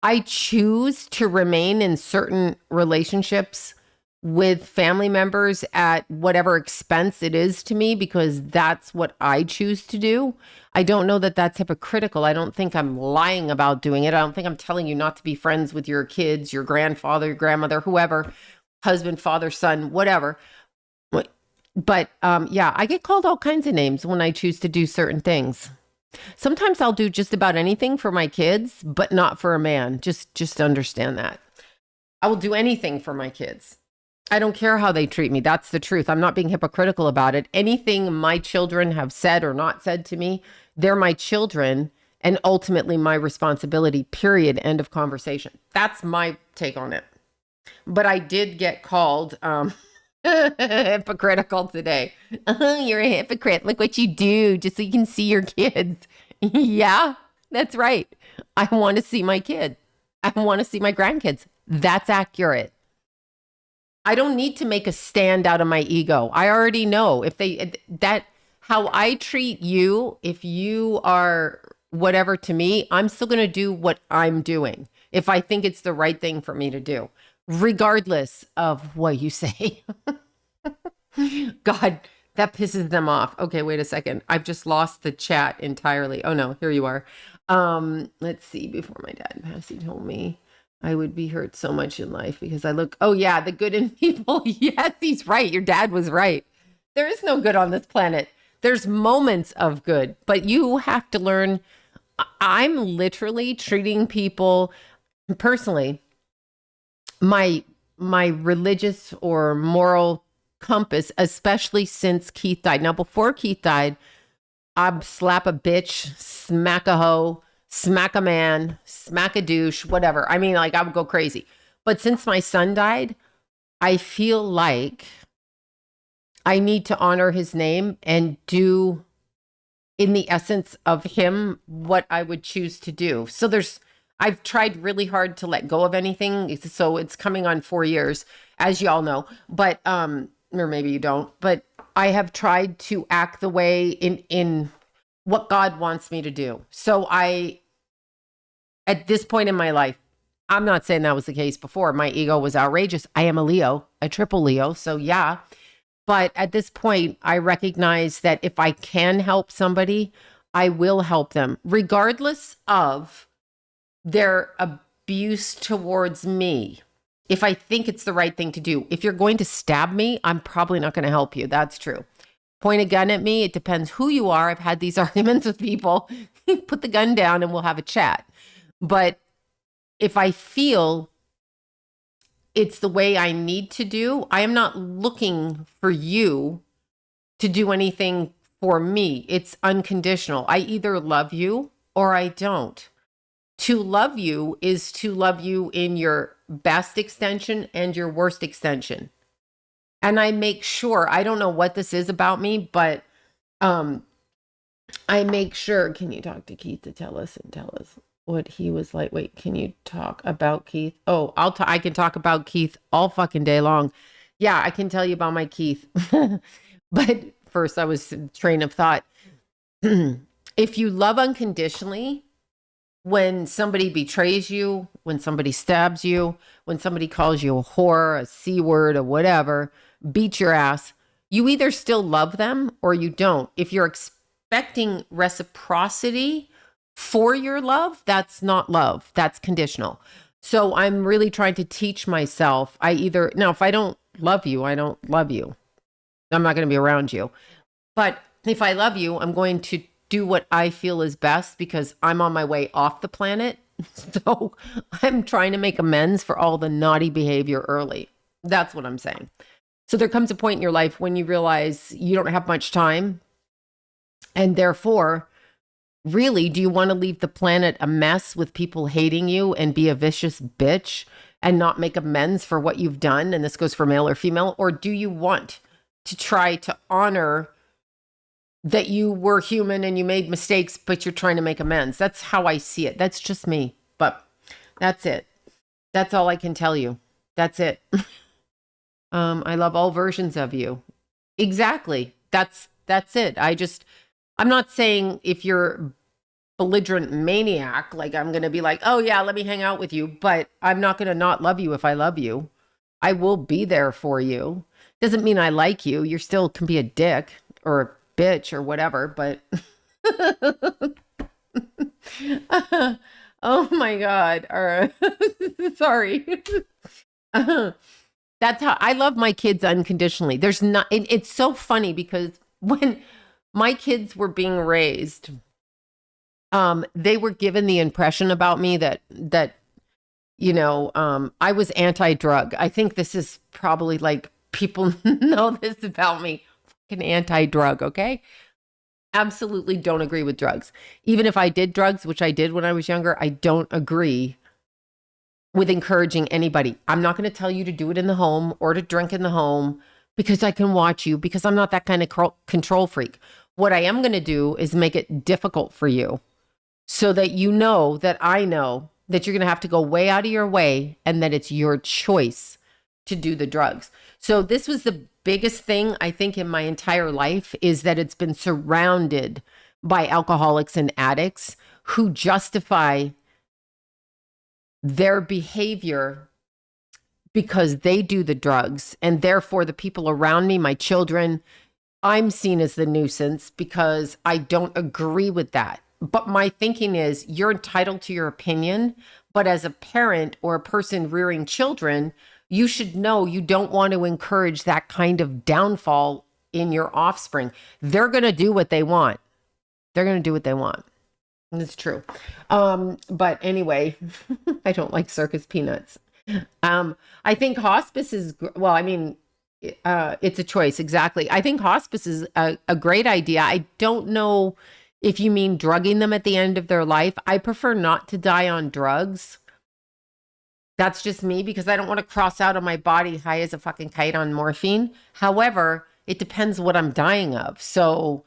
I choose to remain in certain relationships with family members at whatever expense it is to me, because that's what I choose to do. I don't know that that's hypocritical. I don't think I'm lying about doing it. I don't think I'm telling you not to be friends with your kids, your grandfather, your grandmother, whoever, husband, father, son, whatever. But I get called all kinds of names when I choose to do certain things. Sometimes I'll do just about anything for my kids, but not for a man. Just understand that. I will do anything for my kids. I don't care how they treat me. That's the truth. I'm not being hypocritical about it. Anything my children have said or not said to me, they're my children and ultimately my responsibility, period. End of conversation. That's my take on it. But I did get called hypocritical today. You're a hypocrite. Look what you do just so you can see your kids. Yeah, that's right. I want to see my kid. I want to see my grandkids. That's accurate. I don't need to make a stand out of my ego. I already know how I treat you. If you are whatever to me, I'm still going to do what I'm doing if I think it's the right thing for me to do, regardless of what you say. God, that pisses them off. Okay, wait a second. I've just lost the chat entirely. Oh no, here you are. Let's see. Before my dad passed, he told me I would be hurt so much in life because the good in people. Yes, he's right. Your dad was right. There is no good on this planet. There's moments of good, but you have to learn. I'm literally treating people personally. My religious or moral compass, especially since Keith died. Now, before Keith died, I'd slap a bitch, smack a hoe, smack a man, smack a douche, whatever. I mean, like, I would go crazy. But since my son died, I feel like I need to honor his name and do in the essence of him what I would choose to do. So I've tried really hard to let go of anything. So it's coming on 4 years, as y'all know, but, or maybe you don't, but I have tried to act the way in what God wants me to do. So at this point in my life, I'm not saying that was the case before. My ego was outrageous. I am a Leo, a triple Leo. So yeah. But at this point, I recognize that if I can help somebody, I will help them, regardless of their abuse towards me. If I think it's the right thing to do. If you're going to stab me, I'm probably not going to help you. That's true. Point a gun at me. It depends who you are. I've had these arguments with people. Put the gun down and we'll have a chat. But if I feel it's the way I need to do, I am not looking for you to do anything for me. It's unconditional. I either love you or I don't. To love you is to love you in your best extension and your worst extension. And I make sure, I don't know what this is about me, but I make sure, can you talk to Keith to tell us what he was like? Wait, can you talk about Keith? Oh, I can talk about Keith all fucking day long. Yeah, I can tell you about my Keith. But first I was train of thought. If you love unconditionally, when somebody betrays you, when somebody stabs you, when somebody calls you a whore, a C word, or whatever, beat your ass, you either still love them or you don't. If you're expecting reciprocity for your love, that's not love. That's conditional. So I'm really trying to teach myself. Now, if I don't love you, I don't love you. I'm not going to be around you. But if I love you, I'm going to do what I feel is best because I'm on my way off the planet. So I'm trying to make amends for all the naughty behavior early. That's what I'm saying. So there comes a point in your life when you realize you don't have much time. And therefore, really, do you want to leave the planet a mess with people hating you and be a vicious bitch and not make amends for what you've done? And this goes for male or female. Or do you want to try to honor that you were human and you made mistakes, but you're trying to make amends? That's how I see it. That's just me. But that's it. That's all I can tell you. That's it. I love all versions of you. Exactly. That's it. I'm not saying if you're belligerent maniac, like I'm going to be like, oh yeah, let me hang out with you. But I'm not going to not love you if I love you. I will be there for you. Doesn't mean I like you. You still can be a dick or a bitch or whatever, but oh my God. Sorry. That's how I love my kids unconditionally. It's so funny because when my kids were being raised, they were given the impression about me that I was anti-drug. I think this is probably like people know this about me. Fucking anti-drug, okay? Absolutely don't agree with drugs. Even if I did drugs, which I did when I was younger, I don't agree with encouraging anybody. I'm not going to tell you to do it in the home or to drink in the home because I can watch you, because I'm not that kind of control freak. What I am going to do is make it difficult for you so that you know that I know that you're going to have to go way out of your way and that it's your choice to do the drugs. So this was the biggest thing I think in my entire life, is that it's been surrounded by alcoholics and addicts who justify their behavior because they do the drugs, and therefore the people around me, my children, I'm seen as the nuisance because I don't agree with that. But my thinking is, you're entitled to your opinion, but as a parent or a person rearing children, you should know you don't want to encourage that kind of downfall in your offspring. They're going to do what they want. They're going to do what they want. It's true. But anyway, I don't like circus peanuts. I think hospice is, well, I mean, it's a choice. Exactly. I think hospice is a great idea. I don't know if you mean drugging them at the end of their life. I prefer not to die on drugs. That's just me because I don't want to cross out on my body high as a fucking kite on morphine. However, it depends what I'm dying of. So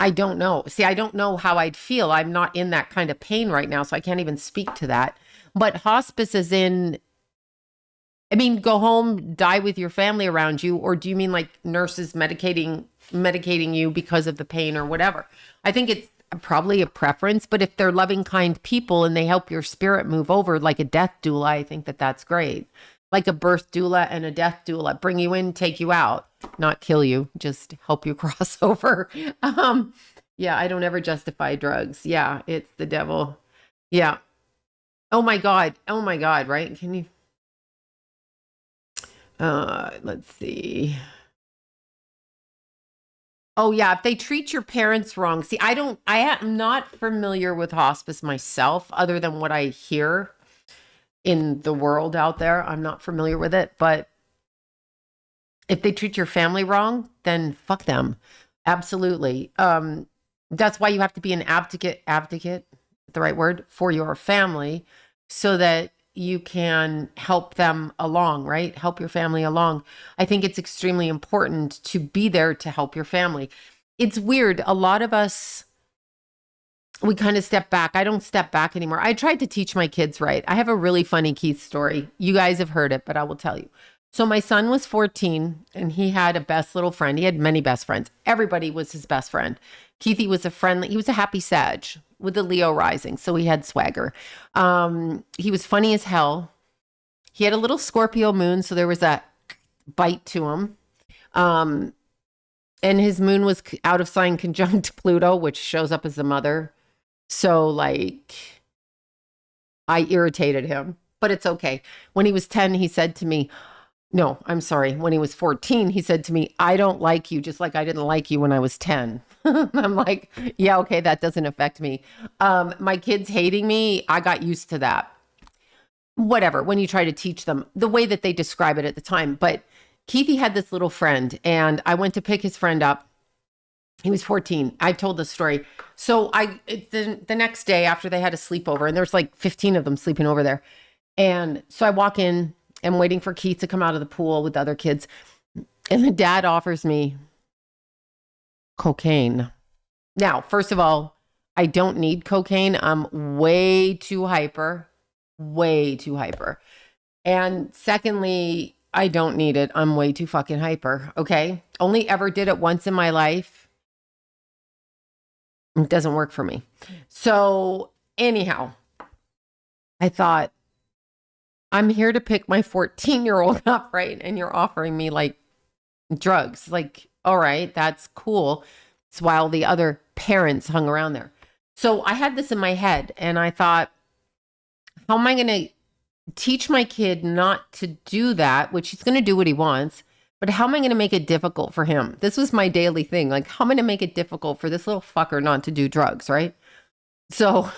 I don't know. See, I don't know how I'd feel. I'm not in that kind of pain right now, so I can't even speak to that. But hospice is in, I mean, go home, die with your family around you, or do you mean like nurses medicating you because of the pain or whatever? I think it's probably a preference, but if they're loving, kind people and they help your spirit move over, like a death doula, I think that that's great. Like a birth doula and a death doula, bring you in, take you out, not kill you, just help you cross over. Yeah, I don't ever justify drugs. Yeah, it's the devil. Yeah. Oh my God. Oh my God, right? Can you let's see. Oh yeah, if they treat your parents wrong. See, I am not familiar with hospice myself other than what I hear in the world out there. I'm not familiar with it, but if they treat your family wrong, then fuck them. Absolutely. That's why you have to be an advocate, the right word, for your family so that you can help them along, right? Help your family along. I think it's extremely important to be there to help your family. It's weird. A lot of us, we kind of step back. I don't step back anymore. I tried to teach my kids right. I have a really funny Keith story. You guys have heard it, but I will tell you. So my son was 14 and he had a best little friend. He had many best friends. Everybody was his best friend. Keithy was he was a happy Sag with the Leo rising. So he had swagger. He was funny as hell. He had a little Scorpio moon. So there was a bite to him. And his moon was out of sign conjunct Pluto, which shows up as the mother. So like I irritated him, but it's okay. When he was 10, he said to me, no, I'm sorry. When he was 14, he said to me, I don't like you just like I didn't like you when I was 10. I'm like, yeah, okay, that doesn't affect me. My kids hating me, I got used to that. Whatever, when you try to teach them the way that they describe it at the time. But Keithy had this little friend and I went to pick his friend up. He was 14. I've told this story. So the next day after they had a sleepover, and there's like 15 of them sleeping over there. And so I walk in, I'm waiting for Keith to come out of the pool with the other kids. And the dad offers me cocaine. Now, first of all, I don't need cocaine. I'm way too hyper. And secondly, I don't need it. I'm way too fucking hyper. Okay. Only ever did it once in my life. It doesn't work for me. So anyhow, I thought, I'm here to pick my 14-year-old up, right? And you're offering me like drugs. Like, all right, that's cool. It's while the other parents hung around there. So I had this in my head and I thought, how am I going to teach my kid not to do that, which he's going to do what he wants, but how am I going to make it difficult for him? This was my daily thing. Like, how am I going to make it difficult for this little fucker not to do drugs, right? So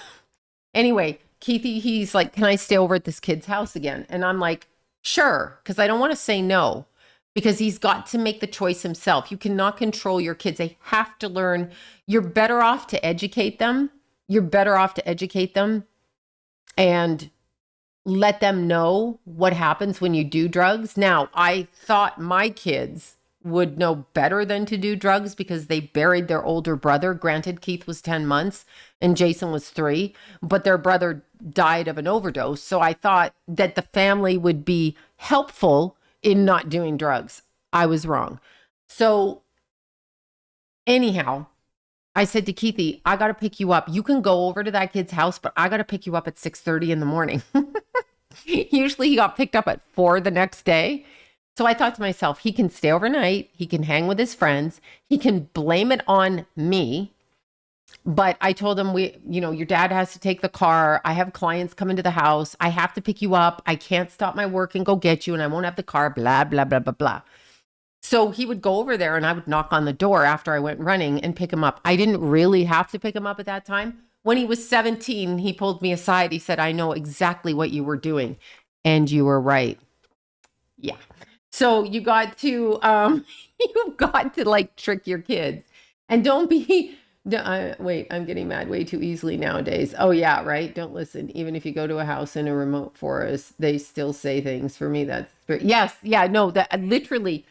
anyway, Keithy, he's like, can I stay over at this kid's house again? And I'm like, sure, because I don't want to say no, because he's got to make the choice himself. You cannot control your kids. They have to learn. You're better off to educate them. And let them know what happens when you do drugs. Now, I thought my kids would know better than to do drugs because they buried their older brother. Granted, Keith was 10 months and Jason was 3, but their brother died of an overdose. So I thought that the family would be helpful in not doing drugs. I was wrong. So anyhow, I said to Keithy, I got to pick you up. You can go over to that kid's house, but I got to pick you up at 6:30 in the morning. Usually he got picked up at 4 the next day. So I thought to myself, he can stay overnight. He can hang with his friends. He can blame it on me. But I told him, your dad has to take the car. I have clients coming to the house. I have to pick you up. I can't stop my work and go get you. And I won't have the car, blah, blah, blah, blah, blah. So he would go over there and I would knock on the door after I went running and pick him up. I didn't really have to pick him up at that time. When he was 17, he pulled me aside. He said, I know exactly what you were doing. And you were right. Yeah. So you got to, you've got to like trick your kids and don't be Wait, I'm getting mad way too easily nowadays. Oh yeah, right. Don't listen. Even if you go to a house in a remote forest, they still say things. For me, that's yes, yeah, no, that literally.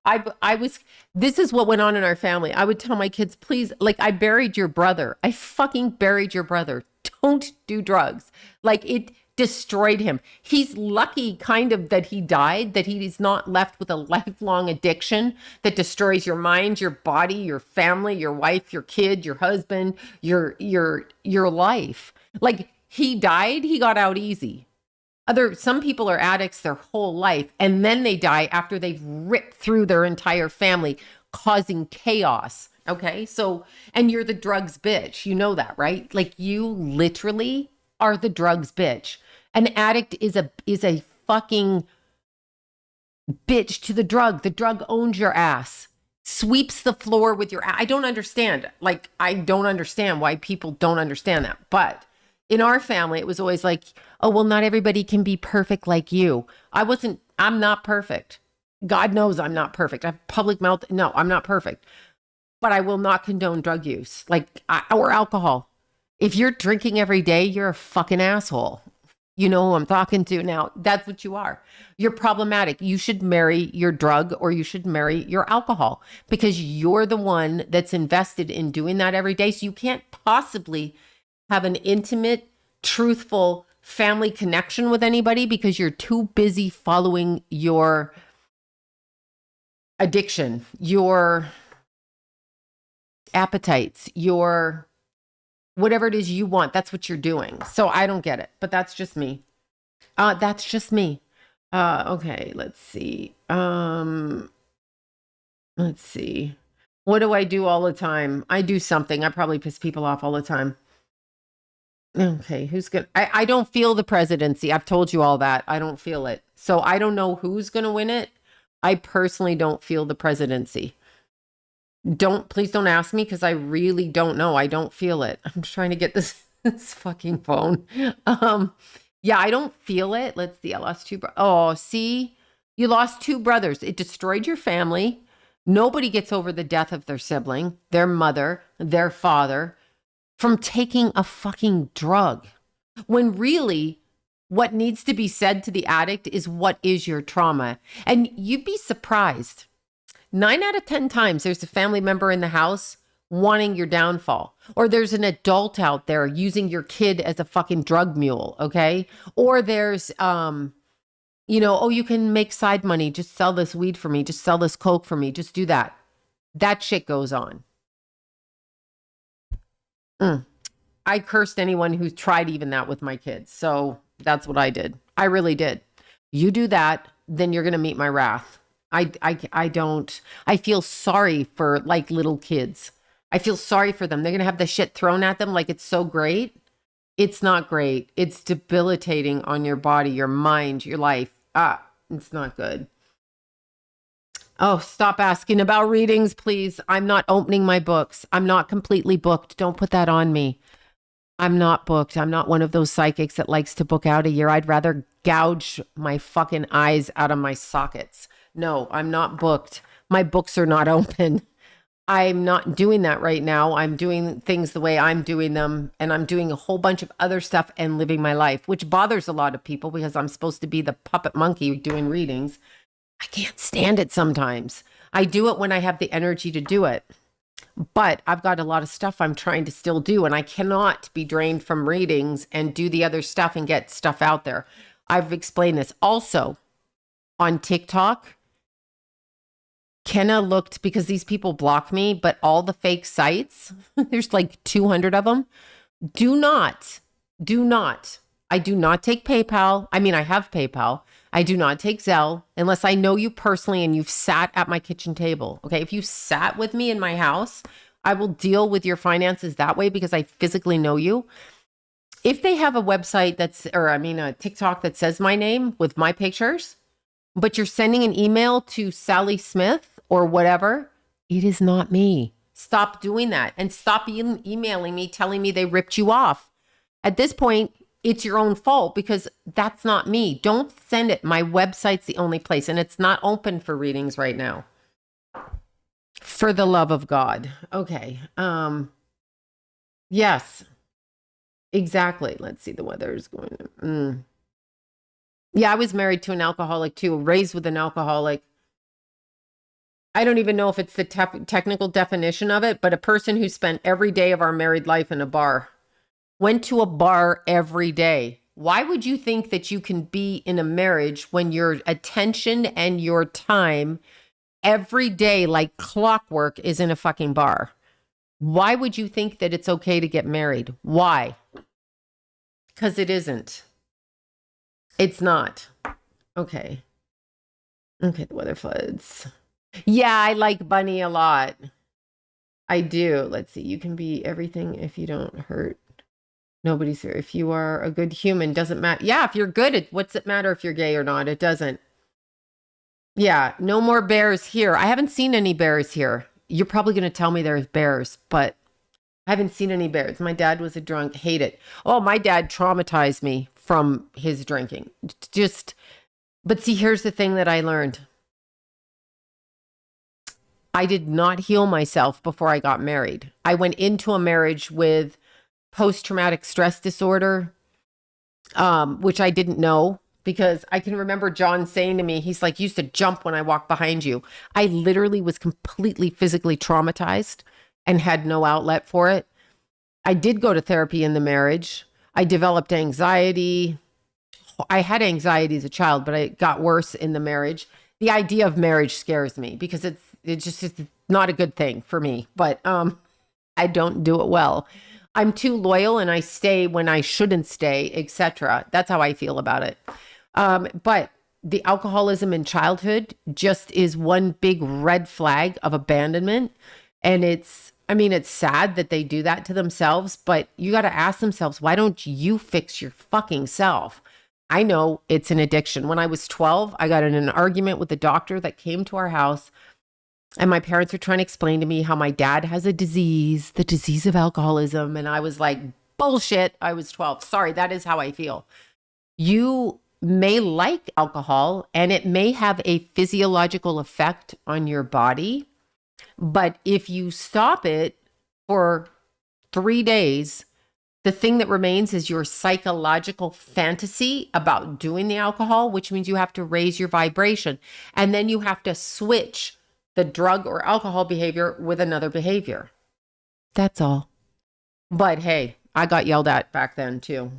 I was. This is what went on in our family. I would tell my kids, please, like I buried your brother. I fucking buried your brother. Don't do drugs. Like it destroyed him. He's lucky kind of that he died, that he's not left with a lifelong addiction that destroys your mind, your body, your family, your wife, your kid, your husband, your life. Like he died, he got out easy. Some people are addicts their whole life and then they die after they've ripped through their entire family, causing chaos. Okay. So, and you're the drugs bitch. You know that, right? Like you literally are the drugs bitch. An addict is a fucking bitch to the drug. The drug owns your ass, sweeps the floor with your ass. I don't understand. Like, I don't understand why people don't understand that. But in our family, it was always like, oh, well, not everybody can be perfect like you. I'm not perfect. God knows I'm not perfect. I have public mouth. No, I'm not perfect. But I will not condone drug use, or alcohol. If you're drinking every day, you're a fucking asshole. You know who I'm talking to now. That's what you are. You're problematic. You should marry your drug or you should marry your alcohol because you're the one that's invested in doing that every day. So you can't possibly have an intimate, truthful family connection with anybody because you're too busy following your addiction, your appetites, your whatever it is you want. That's what you're doing. So I don't get it, but that's just me. That's just me. Okay, let's see. Let's see. What do I do all the time? I do something. I probably piss people off all the time. Okay, who's good? I don't feel the presidency. I've told you all that. I don't feel it. So I don't know who's going to win it. I personally don't feel the presidency. Please don't ask me because I really don't know. I don't feel it. I'm trying to get this fucking phone. Yeah, I don't feel it. Let's see. I lost two. Oh, see, you lost two brothers. It destroyed your family. Nobody gets over the death of their sibling, their mother, their father from taking a fucking drug. When really what needs to be said to the addict is what is your trauma? And you'd be surprised. 9 out of 10 times there's a family member in the house wanting your downfall, or there's an adult out there using your kid as a fucking drug mule. Okay. Or there's, oh, you can make side money. Just sell this weed for me. Just sell this coke for me. Just do that. That shit goes on. I cursed anyone who's tried even that with my kids. So that's what I did. I really did. You do that, then you're going to meet my wrath. I feel sorry for like little kids. I feel sorry for them. They're going to have the shit thrown at them like it's so great. It's not great. It's debilitating on your body, your mind, your life. It's not good. Oh, stop asking about readings, please. I'm not opening my books. I'm not completely booked. Don't put that on me. I'm not booked. I'm not one of those psychics that likes to book out a year. I'd rather gouge my fucking eyes out of my sockets. No, I'm not booked. My books are not open. I'm not doing that right now. I'm doing things the way I'm doing them. And I'm doing a whole bunch of other stuff and living my life, which bothers a lot of people because I'm supposed to be the puppet monkey doing readings. I can't stand it sometimes. I do it when I have the energy to do it. But I've got a lot of stuff I'm trying to still do. And I cannot be drained from readings and do the other stuff and get stuff out there. I've explained this. Also, on TikTok, Kenna looked, because these people block me, but all the fake sites, there's like 200 of them. Do not. I do not take PayPal. I mean, I have PayPal. I do not take Zelle unless I know you personally and you've sat at my kitchen table. Okay. If you sat with me in my house, I will deal with your finances that way because I physically know you. If they have a website a TikTok that says my name with my pictures, but you're sending an email to Sally Smith or whatever, it is not me. Stop doing that and stop emailing me telling me they ripped you off. At this point, it's your own fault because that's not me. Don't send it. My website's the only place and it's not open for readings right now. For the love of God. Okay. Yes, exactly. Let's see. The weather is going. Yeah, I was married to an alcoholic too, raised with an alcoholic. I don't even know if it's the technical definition of it, but a person who spent every day of our married life in a bar, went to a bar every day. Why would you think that you can be in a marriage when your attention and your time every day, like clockwork, is in a fucking bar? Why would you think that it's okay to get married? Why? Because it isn't. It's not. Okay. Okay, the weather floods. Yeah, I like Bunny a lot. I do. Let's see. You can be everything if you don't hurt. Nobody's here. If you are a good human, doesn't matter. Yeah, if you're good, what's it matter if you're gay or not? It doesn't. Yeah, no more bears here. I haven't seen any bears here. You're probably going to tell me there's bears, but I haven't seen any bears. My dad was a drunk. Hate it. Oh, my dad traumatized me from his drinking. But see, here's the thing that I learned. I did not heal myself before I got married. I went into a marriage with post-traumatic stress disorder, which I didn't know, because I can remember John saying to me, he's like, you used to jump when I walked behind you. I literally was completely physically traumatized and had no outlet for it. I did go to therapy in the marriage. I developed anxiety. I had anxiety as a child, but it got worse in the marriage. The idea of marriage scares me because it's not a good thing for me, but I don't do it well. I'm too loyal and I stay when I shouldn't stay, etc. That's how I feel about it. But the alcoholism in childhood just is one big red flag of abandonment. And it's sad that they do that to themselves, but you got to ask themselves, why don't you fix your fucking self? I know it's an addiction. When I was 12, I got in an argument with a doctor that came to our house, and my parents were trying to explain to me how my dad has a disease, the disease of alcoholism. And I was like, bullshit. I was 12. Sorry, that is how I feel. You may like alcohol and it may have a physiological effect on your body. But if you stop it for 3 days, the thing that remains is your psychological fantasy about doing the alcohol, which means you have to raise your vibration. And then you have to switch the drug or alcohol behavior with another behavior. That's all. But hey, I got yelled at back then too.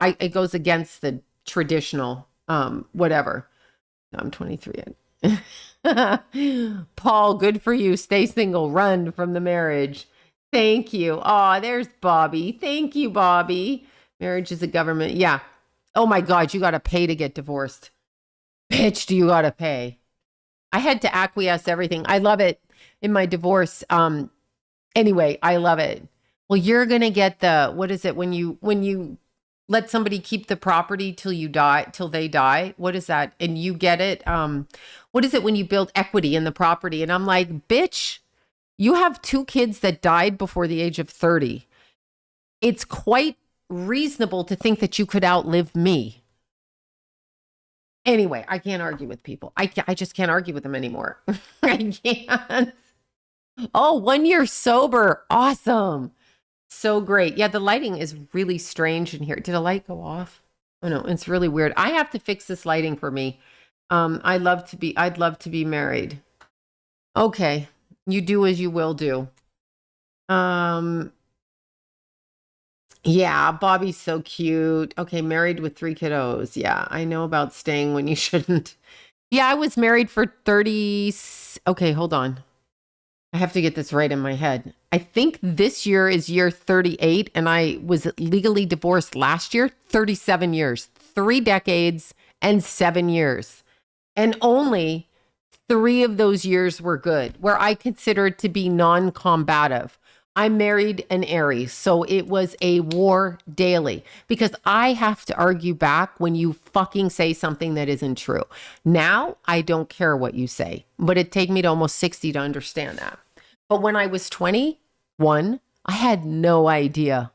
It goes against the traditional, whatever. I'm 23. Paul, good for you. Stay single. Run from the marriage. Thank you. Oh, there's Bobby. Thank you, Bobby. Marriage is a government. Yeah. Oh my God, you got to pay to get divorced. Bitch, do you got to pay? I had to acquiesce everything. I love it in my divorce. Anyway, I love it. Well, you're going to get what is it when you let somebody keep the property till they die? What is that? And you get it. What is it when you build equity in the property? And I'm like, bitch, you have 2 kids that died before the age of 30. It's quite reasonable to think that you could outlive me. Anyway, I can't argue with people. I just can't argue with them anymore. I can't. Oh, 1 year sober. Awesome. So great. Yeah, the lighting is really strange in here. Did a light go off? Oh no, it's really weird. I have to fix this lighting for me. I'd love to be married. Okay. You do as you will do. Yeah, Bobby's so cute. Okay, married with 3 kiddos. Yeah, I know about staying when you shouldn't. Yeah, I was married for 30. Okay, hold on. I have to get this right in my head. I think this year is year 38, and I was legally divorced last year, 37 years, 3 decades and 7 years. And only 3 of those years were good, where I considered to be non-combative. I married an Aries, so it was a war daily because I have to argue back when you fucking say something that isn't true. Now, I don't care what you say, but it'd take me to almost 60 to understand that. But when I was 21, I had no idea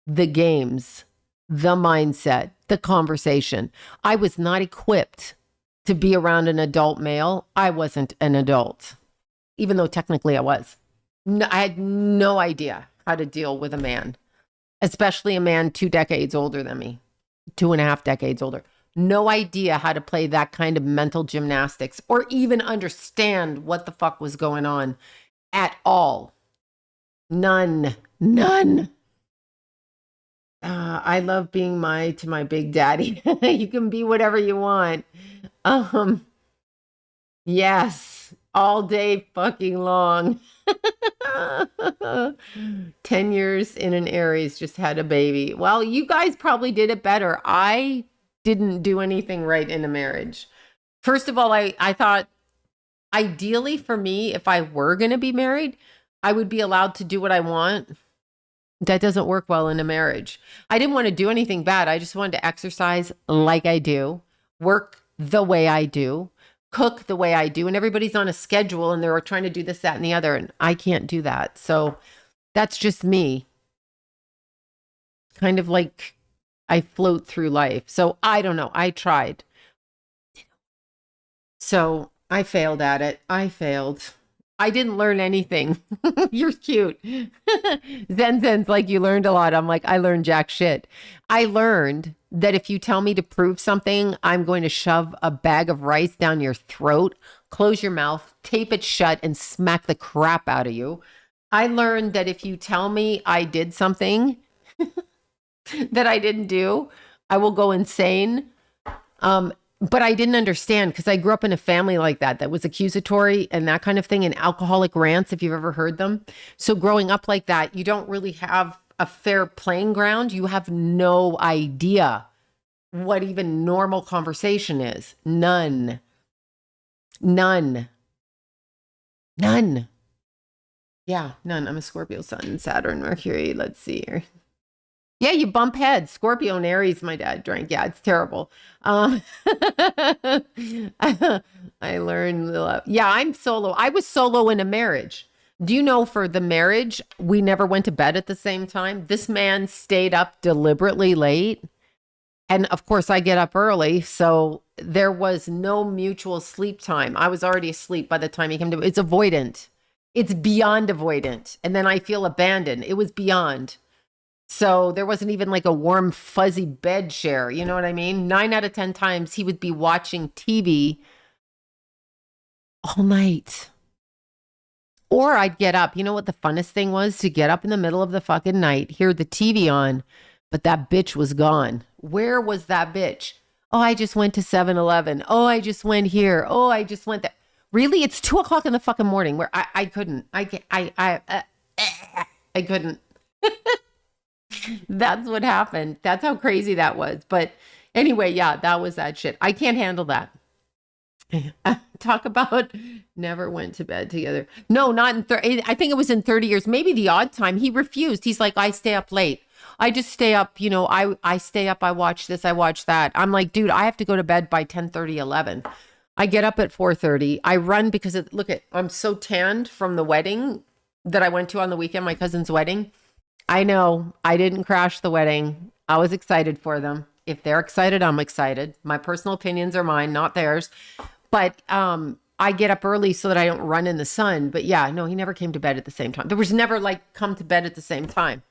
the games, the mindset, the conversation. I was not equipped to be around an adult male. I wasn't an adult. even though technically I was. No, I had no idea how to deal with a man, especially a man 2 decades older than me, 2.5 decades older. No idea how to play that kind of mental gymnastics or even understand what the fuck was going on at all. None. I love being to my big daddy. You can be whatever you want. Yes, all day fucking long. 10 years in an Aries, just had a baby. Well, you guys probably did it better. I didn't do anything right in a marriage. First of all, I thought ideally for me, if I were going to be married, I would be allowed to do what I want. That doesn't work well in a marriage. I didn't want to do anything bad. I just wanted to exercise like I do, work the way I do, cook the way I do, and everybody's on a schedule and they're trying to do this, that, and the other, and I can't do that. So that's just me. Kind of like I float through life. So I don't know. I tried. So I failed at it. I failed. I didn't learn anything. You're cute. Zen's like, you learned a lot. I'm like, I learned jack shit. I learned that if you tell me to prove something, I'm going to shove a bag of rice down your throat, close your mouth, tape it shut, and smack the crap out of you. I learned that if you tell me I did something that I didn't do, I will go insane. But I didn't understand because I grew up in a family like that was accusatory and that kind of thing, and alcoholic rants, if you've ever heard them. So growing up like that, you don't really have a fair playing ground. You have no idea what even normal conversation is. None. Yeah, none. I'm a Scorpio sun, Saturn, Mercury. Let's see here. Yeah, you bump heads. Scorpio and Aries, my dad drank. Yeah, it's terrible. I learned. Yeah, I'm solo. I was solo in a marriage. Do you know for the marriage, we never went to bed at the same time? This man stayed up deliberately late. And of course, I get up early. So there was no mutual sleep time. I was already asleep by the time he came to. It's avoidant. It's beyond avoidant. And then I feel abandoned. It was beyond. So there wasn't even like a warm, fuzzy bed share. You know what I mean? 9 out of 10 times he would be watching TV all night. Or I'd get up. You know what the funnest thing was? To get up in the middle of the fucking night, hear the TV on, but that bitch was gone. Where was that bitch? Oh, I just went to 7-Eleven. Oh, I just went here. Oh, I just went there. Really? It's 2:00 in the fucking morning where I couldn't. I couldn't. That's what happened. That's how crazy that was. But anyway, yeah, that was that shit. I can't handle that. Talk about never went to bed together. No, not in 30. I think it was in 30 years, maybe the odd time. He refused. He's like, I stay up late. I just stay up, you know, I stay up, I watch this, I watch that. I'm like, dude, I have to go to bed by 10:30, 11. I get up at 4:30. I run because I'm so tanned from the wedding that I went to on the weekend, my cousin's wedding. I know I didn't crash the wedding. I was excited for them. If they're excited, I'm excited. My personal opinions are mine, not theirs. But I get up early so that I don't run in the sun. But yeah, no, he never came to bed at the same time. There was never like come to bed at the same time.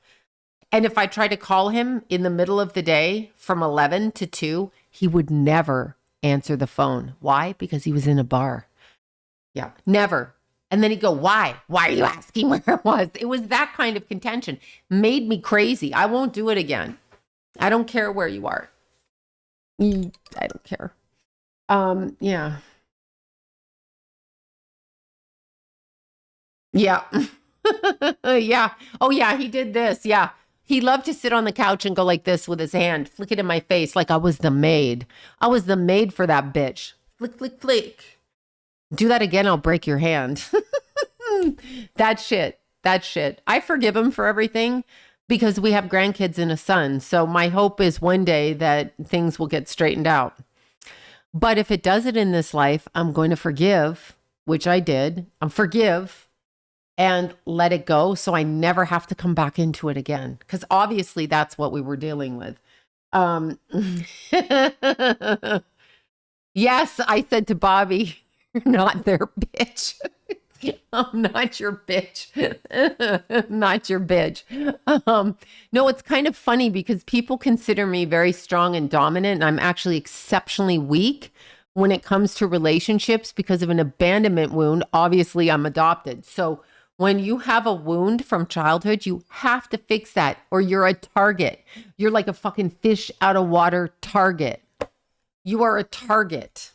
And if I tried to call him in the middle of the day from 11 to 2, he would never answer the phone. Why? Because he was in a bar. Yeah, never. And then he'd go, why? Why are you asking where it was? It was that kind of contention. Made me crazy. I won't do it again. I don't care where you are. I don't care. Yeah. Yeah. Yeah. Oh, yeah, he did this. Yeah. He loved to sit on the couch and go like this with his hand, flick it in my face like I was the maid. I was the maid for that bitch. Flick, flick, flick. Do that again, I'll break your hand. That shit. I forgive him for everything because we have grandkids and a son. So my hope is one day that things will get straightened out. But if it doesn't in this life, I'm going to forgive, which I did. Forgive and let it go so I never have to come back into it again. Because obviously that's what we were dealing with. Yes, I said to Bobby, you're not their bitch. I'm not your bitch. Not your bitch. Um, no, it's kind of funny because people consider me very strong and dominant, and I'm actually exceptionally weak when it comes to relationships because of an abandonment wound. Obviously, I'm adopted. So when you have a wound from childhood, you have to fix that or you're a target. You're like a fucking fish out of water target. You are a target.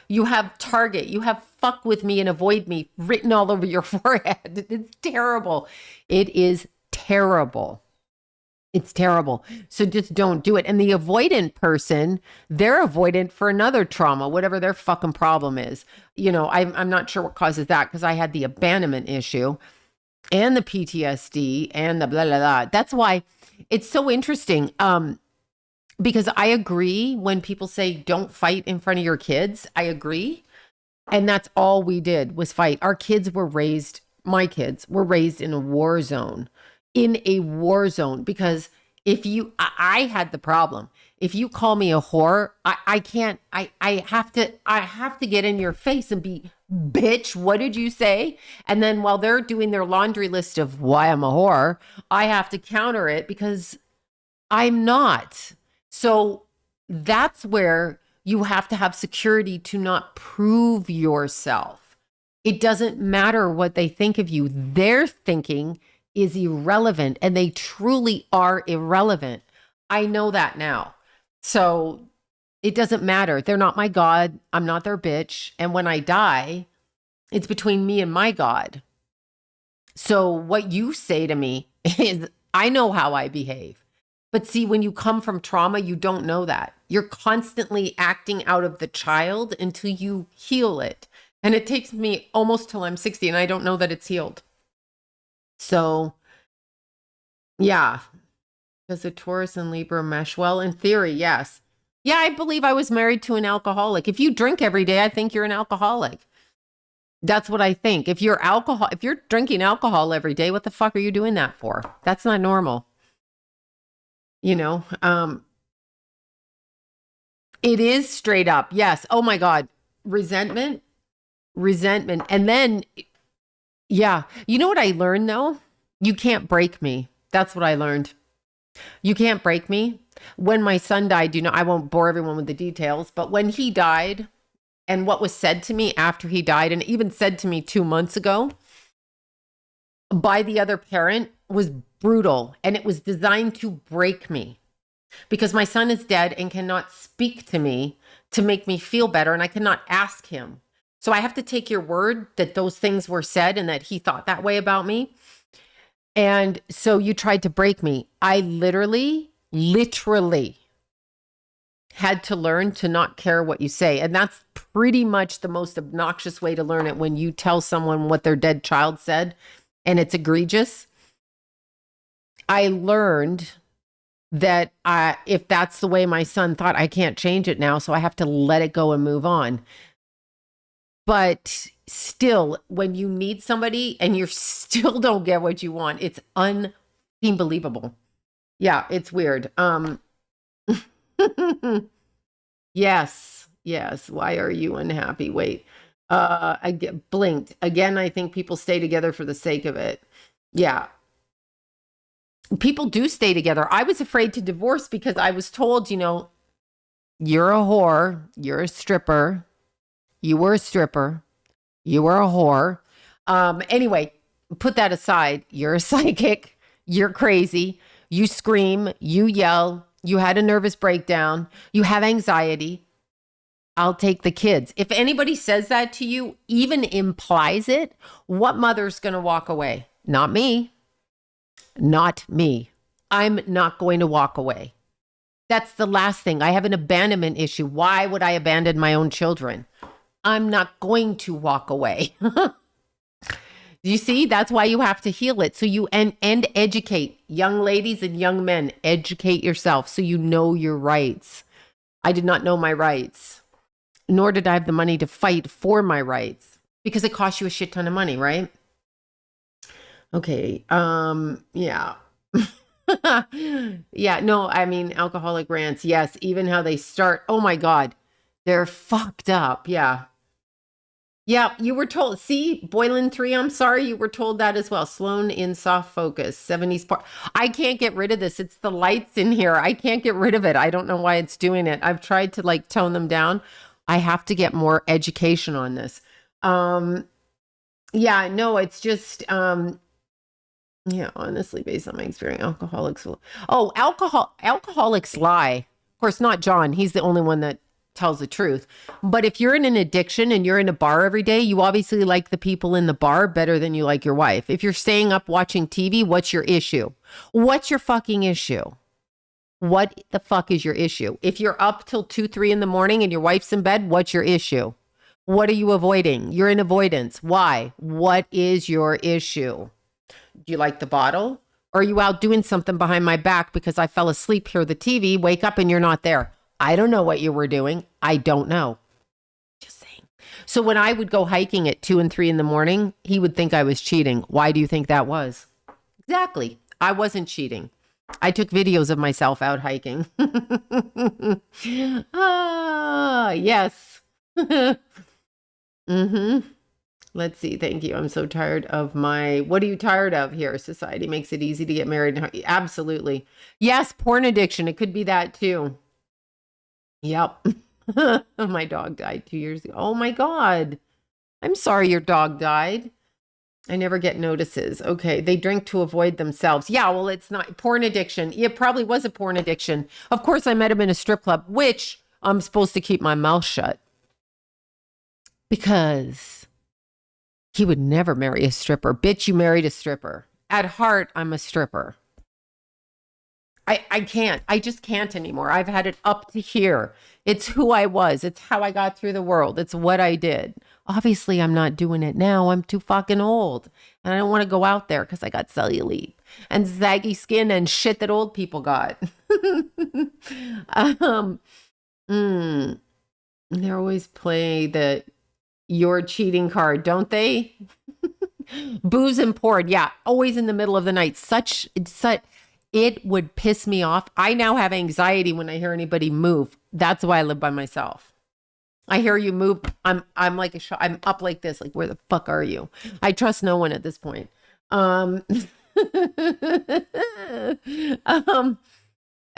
You have target. You have fuck with me and avoid me written all over your forehead. It's terrible. It is terrible. It's terrible. So just don't do it. And the avoidant person, they're avoidant for another trauma, whatever their fucking problem is. I'm not sure what causes that because I had the abandonment issue and the PTSD and the blah, blah, blah. That's why it's so interesting. Because I agree when people say don't fight in front of your kids. I agree. And that's all we did was fight. My kids were raised in a war zone, because I had the problem. If you call me a whore, I can't, I have to get in your face and be, bitch, what did you say? And then while they're doing their laundry list of why I'm a whore, I have to counter it because I'm not. So that's where you have to have security to not prove yourself. It doesn't matter what they think of you. Their thinking is irrelevant, and they truly are irrelevant. I know that now. So it doesn't matter. They're not my God. I'm not their bitch. And when I die, it's between me and my God. So what you say to me is, I know how I behave. But see, when you come from trauma, you don't know that. You're constantly acting out of the child until you heal it. And it takes me almost till I'm 60 and I don't know that it's healed. So, yeah. Does a Taurus and Libra mesh? Well, in theory, yes. Yeah, I believe I was married to an alcoholic. If you drink every day, I think you're an alcoholic. That's what I think. If you're drinking alcohol every day, what the fuck are you doing that for? That's not normal. It is straight up. Yes. Oh my God. Resentment. And then, yeah. You know what I learned though? You can't break me. That's what I learned. You can't break me. When my son died, I won't bore everyone with the details, but when he died and what was said to me after he died, and even said to me 2 months ago by the other parent, was brutal. And it was designed to break me. Because my son is dead and cannot speak to me to make me feel better, and I cannot ask him. So I have to take your word that those things were said and that he thought that way about me. And so you tried to break me. I literally had to learn to not care what you say. And that's pretty much the most obnoxious way to learn it, when you tell someone what their dead child said and it's egregious. I learned that if that's the way my son thought, I can't change it now. So I have to let it go and move on. But still, when you need somebody and you still don't get what you want, it's unbelievable. Yeah, it's weird. Yes. Why are you unhappy? Wait, I get blinked again. I think people stay together for the sake of it. Yeah. People do stay together. I was afraid to divorce because I was told, you're a whore, you're a stripper, you were a stripper, you were a whore. Anyway, put that aside. You're a psychic, you're crazy, you scream, you yell, you had a nervous breakdown, you have anxiety. I'll take the kids. If anybody says that to you, even implies it, what mother's going to walk away? Not me. Not me. I'm not going to walk away. That's the last thing. I have an abandonment issue. Why would I abandon my own children? I'm not going to walk away. You see, that's why you have to heal it. So you and educate young ladies and young men. Educate yourself so you know your rights. I did not know my rights, nor did I have the money to fight for my rights, because it costs you a shit ton of money, right? Okay. Yeah. Yeah. No, I mean, alcoholic rants. Yes. Even how they start. Oh my God. They're fucked up. Yeah. Yeah, you were told. See, Boylan 3, I'm sorry, you were told that as well. Sloan in soft focus, 70s part. I can't get rid of this. It's the lights in here. I can't get rid of it. I don't know why it's doing it. I've tried to like tone them down. I have to get more education on this. Um, yeah, no, it's just yeah, honestly, based on my experience, alcoholics lie. Of course, not John. He's the only one that tells the truth. But if you're in an addiction and you're in a bar every day, you obviously like the people in the bar better than you like your wife. If you're staying up watching TV, what's your issue? What's your fucking issue? What the fuck is your issue? If you're up till 2, 3 in the morning and your wife's in bed, what's your issue? What are you avoiding? You're in avoidance. Why? What is your issue? Do you like the bottle? Or are you out doing something behind my back because I fell asleep, hear the TV, wake up and you're not there? I don't know what you were doing. I don't know. Just saying. So when I would go hiking at 2 and 3 in the morning, he would think I was cheating. Why do you think that was? Exactly. I wasn't cheating. I took videos of myself out hiking. Ah, yes. Mm-hmm. Let's see. Thank you. I'm so tired of my. What are you tired of here? Society makes it easy to get married. Absolutely. Yes, porn addiction. It could be that too. Yep. My dog died 2 years ago. Oh my God. I'm sorry your dog died. I never get notices. Okay. They drink to avoid themselves. Yeah. Well, it's not porn addiction. It probably was a porn addiction. Of course, I met him in a strip club, which I'm supposed to keep my mouth shut because he would never marry a stripper. Bitch, you married a stripper. At heart, I'm a stripper. I can't. I just can't anymore. I've had it up to here. It's who I was. It's how I got through the world. It's what I did. Obviously, I'm not doing it now. I'm too fucking old. And I don't want to go out there because I got cellulite and saggy skin and shit that old people got. um, mm, they always play the your cheating card, don't they? Booze and porn. Yeah, always in the middle of the night. Such it would piss me off. I now have anxiety when I hear anybody move. That's why I live by myself. I hear you move. I'm like I'm up like this. Like, where the fuck are you? I trust no one at this point. um,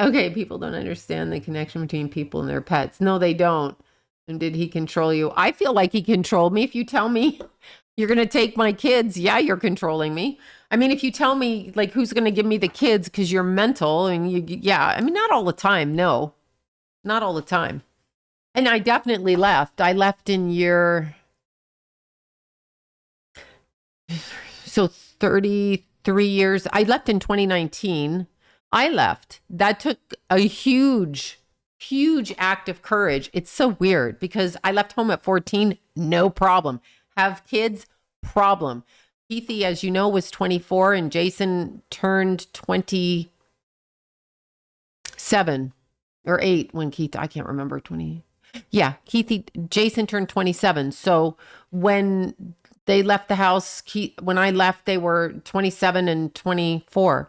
okay, people don't understand the connection between people and their pets. No, they don't. And did he control you? I feel like he controlled me. If you tell me you're going to take my kids, yeah, you're controlling me. I mean, if you tell me like who's going to give me the kids because you're mental and yeah, I mean, not all the time. No, not all the time. And I definitely left. I left in year, so 33 years. I left in 2019. I left. That took a huge act of courage. It's so weird because I left home at 14, no problem. Have kids, problem. Keithy, as you know, was 24 and Jason turned 27 or 8 when Keith, I can't remember, 20. Yeah, Jason turned 27. So when they left the house, when I left, they were 27 and 24.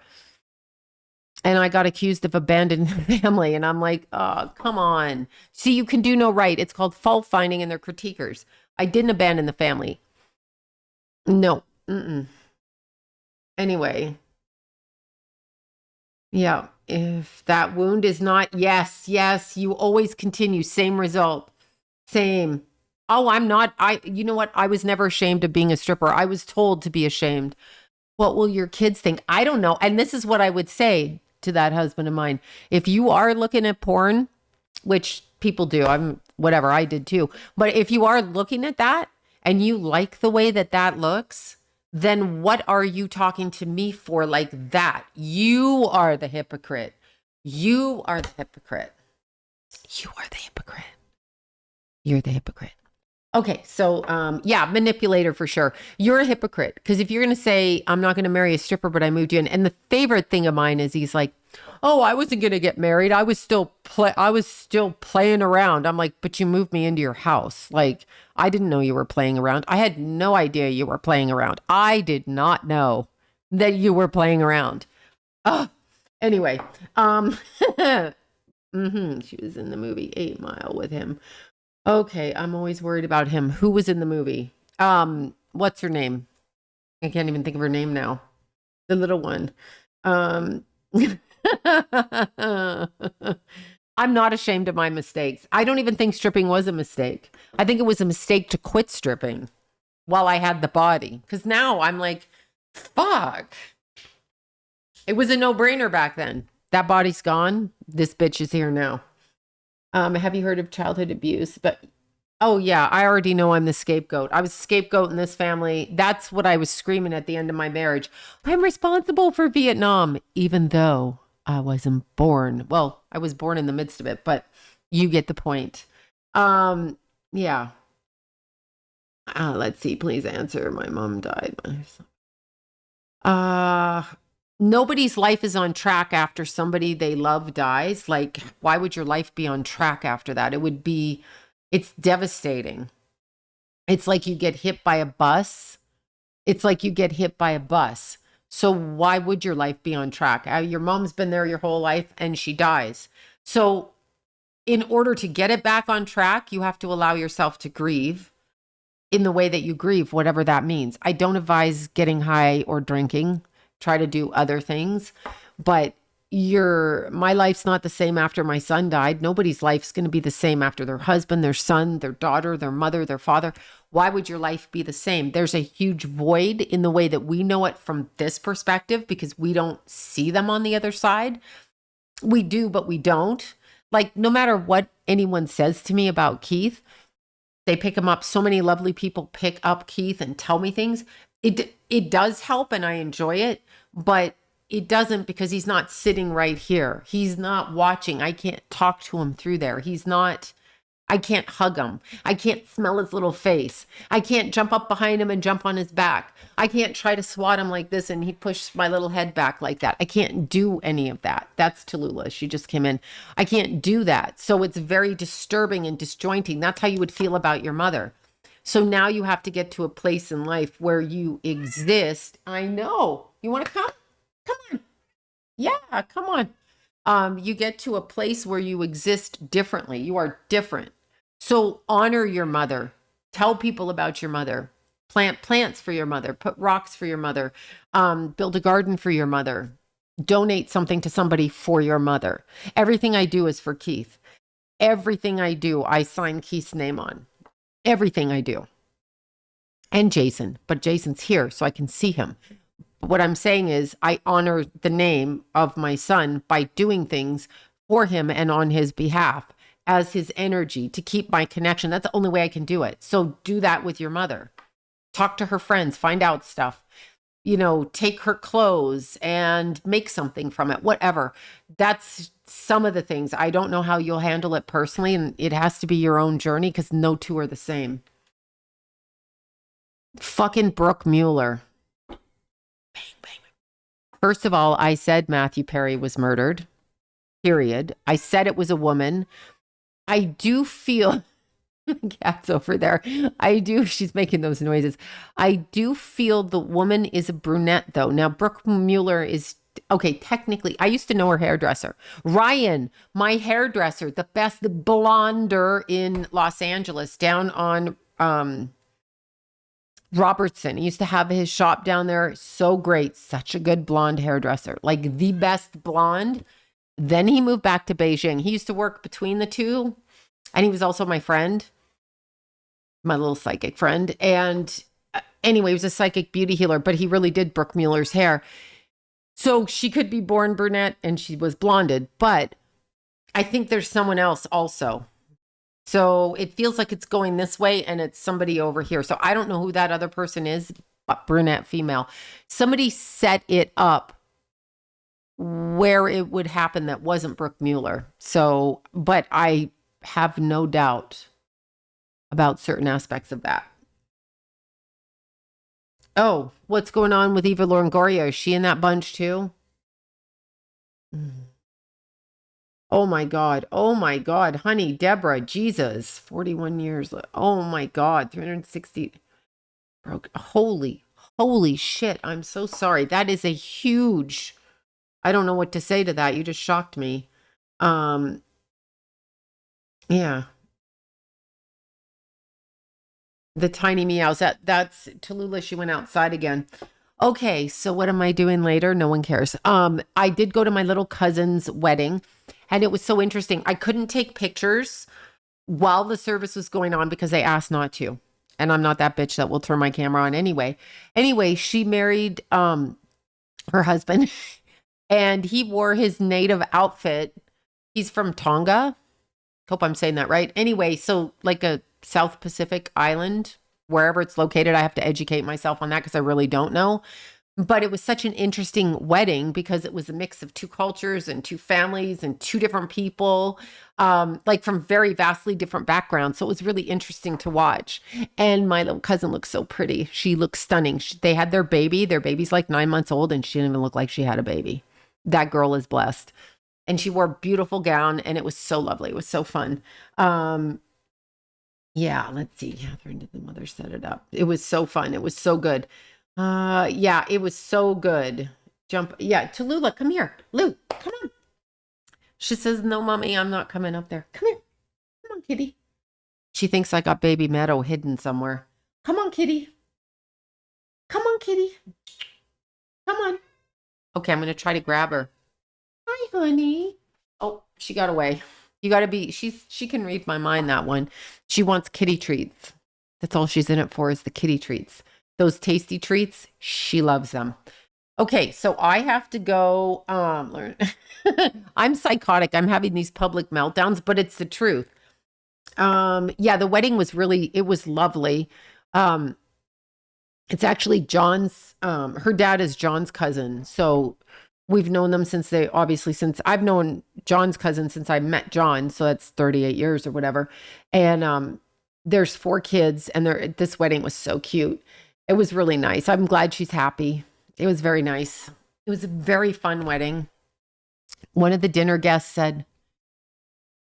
And I got accused of abandoning the family. And I'm like, oh, come on. See, you can do no right. It's called fault finding and they're critiquers. I didn't abandon the family. No. Mm-mm. Anyway. Yeah. If that wound is not, yes, you always continue. Same result. Same. Oh, I'm not. You know what? I was never ashamed of being a stripper. I was told to be ashamed. What will your kids think? I don't know. And this is what I would say to that husband of mine. If you are looking at porn, which people do, whatever, I did too. But if you are looking at that and you like the way that looks, then what are you talking to me for like that? You are the hypocrite. You are the hypocrite. You are the hypocrite. You're the hypocrite. Okay, so yeah, manipulator for sure. You're a hypocrite because if you're going to say, I'm not going to marry a stripper, but I moved you in. And the favorite thing of mine is he's like, oh, I wasn't going to get married. I was still playing around. I'm like, but you moved me into your house. Like, I didn't know you were playing around. I had no idea you were playing around. I did not know that you were playing around. Oh, anyway, she was in the movie 8 Mile with him. Okay, I'm always worried about him. Who was in the movie? What's her name? I can't even think of her name now. The little one. Um I'm not ashamed of my mistakes. I don't even think stripping was a mistake. I think it was a mistake to quit stripping while I had the body. Because now I'm like, fuck. It was a no-brainer back then. That body's gone. This bitch is here now. Have you heard of childhood abuse? But oh yeah, I already know I'm the scapegoat. I was scapegoat in this family. That's what I was screaming at the end of my marriage. I'm responsible for Vietnam, even though I wasn't born. Well, I was born in the midst of it, but you get the point. Yeah. Let's see. Please answer. My mom died. Uh, Nobody's life is on track after somebody they love dies. Like, why would your life be on track after that? It's devastating. It's like you get hit by a bus. It's like you get hit by a bus. So why would your life be on track? Your mom's been there your whole life and she dies. So in order to get it back on track, you have to allow yourself to grieve in the way that you grieve, whatever that means. I don't advise getting high or drinking. Try to do other things, but my life's not the same after my son died. Nobody's life's going to be the same after their husband, their son, their daughter, their mother, their father. Why would your life be the same? There's a huge void in the way that we know it from this perspective because we don't see them on the other side. We do, but we don't. Like, no matter what anyone says to me about Keith, they pick him up. So many lovely people pick up Keith and tell me things. It does help and I enjoy it, but it doesn't because he's not sitting right here. He's not watching. I can't talk to him through there. I can't hug him. I can't smell his little face. I can't jump up behind him and jump on his back. I can't try to swat him like this and he pushed my little head back like that. I can't do any of that. That's Tallulah. She just came in. I can't do that. So it's very disturbing and disjointing. That's how you would feel about your mother. So now you have to get to a place in life where you exist. I know. You want to come? Come on. Yeah, come on. You get to a place where you exist differently. You are different. So honor your mother. Tell people about your mother. Plant plants for your mother. Put rocks for your mother. Build a garden for your mother. Donate something to somebody for your mother. Everything I do is for Keith. Everything I do, I sign Keith's name on. Everything I do. And Jason. But Jason's here, so I can see him. What I'm saying is I honor the name of my son by doing things for him and on his behalf as his energy to keep my connection. That's the only way I can do it. So do that with your mother. Talk to her friends, find out stuff, take her clothes and make something from it, whatever. That's some of the things. I don't know how you'll handle it personally, and it has to be your own journey because no two are the same. Fucking Brooke Mueller. First of all, I said Matthew Perry was murdered, period. I said it was a woman. I do feel, cat's over there. She's making those noises. I do feel the woman is a brunette, though. Now, Brooke Mueller is, okay, technically, I used to know her hairdresser. Ryan, my hairdresser, the best blonder in Los Angeles, down on Robertson. He used to have his shop down there. So great. Such a good blonde hairdresser. Like the best blonde. Then he moved back to Beijing. He used to work between the two. And he was also my friend. My little psychic friend. And anyway, he was a psychic beauty healer. But he really did Brooke Mueller's hair. So she could be born brunette and she was blonded. But I think there's someone else also. So it feels like it's going this way and it's somebody over here. So I don't know who that other person is, but brunette female. Somebody set it up where it would happen that wasn't Brooke Mueller. So, but I have no doubt about certain aspects of that. Oh, what's going on with Eva Longoria? Is she in that bunch too? Oh my God. Oh my God. Honey, Deborah, Jesus, 41 years. Oh my God. 360. Broke. Holy shit. I'm so sorry. That is a huge, I don't know what to say to that. You just shocked me. Yeah. The tiny meows. That's Tallulah. She went outside again. Okay, so what am I doing later? No one cares. I did go to my little cousin's wedding, and it was so interesting. I couldn't take pictures while the service was going on because they asked not to. And I'm not that bitch that will turn my camera on anyway. Anyway, she married her husband and he wore his native outfit. He's from Tonga. Hope I'm saying that right. Anyway, so like a South Pacific island, wherever it's located. I have to educate myself on that because I really don't know. But it was such an interesting wedding because it was a mix of two cultures and two families and two different people, like from very vastly different backgrounds. So it was really interesting to watch. And my little cousin looks so pretty. She looks stunning. They had their baby. Their baby's like 9 months old and she didn't even look like she had a baby. That girl is blessed. And she wore a beautiful gown and it was so lovely. It was so fun. Yeah, let's see. Catherine, did the mother set it up? It was so fun. It was so good. Yeah, it was so good. Yeah, Tallulah, come here. Lou, come on. She says, no, mommy, I'm not coming up there. Come here. Come on, kitty. She thinks I got baby Meadow hidden somewhere. Come on, kitty. Come on, kitty. Come on. Okay, I'm going to try to grab her. Hi, honey. Oh, she got away. You got to be, she can read my mind, that one. She wants kitty treats. That's all she's in it for is the kitty treats. Those tasty treats, she loves them. Okay, so I have to go learn. I'm psychotic. I'm having these public meltdowns, but it's the truth. Yeah, the wedding was it was lovely. It's actually John's, her dad is John's cousin. So we've known them since I've known John's cousin since I met John. So that's 38 years or whatever. And there's 4 kids and this wedding was so cute. It was really nice. I'm glad she's happy. It was very nice. It was a very fun wedding. One of the dinner guests said,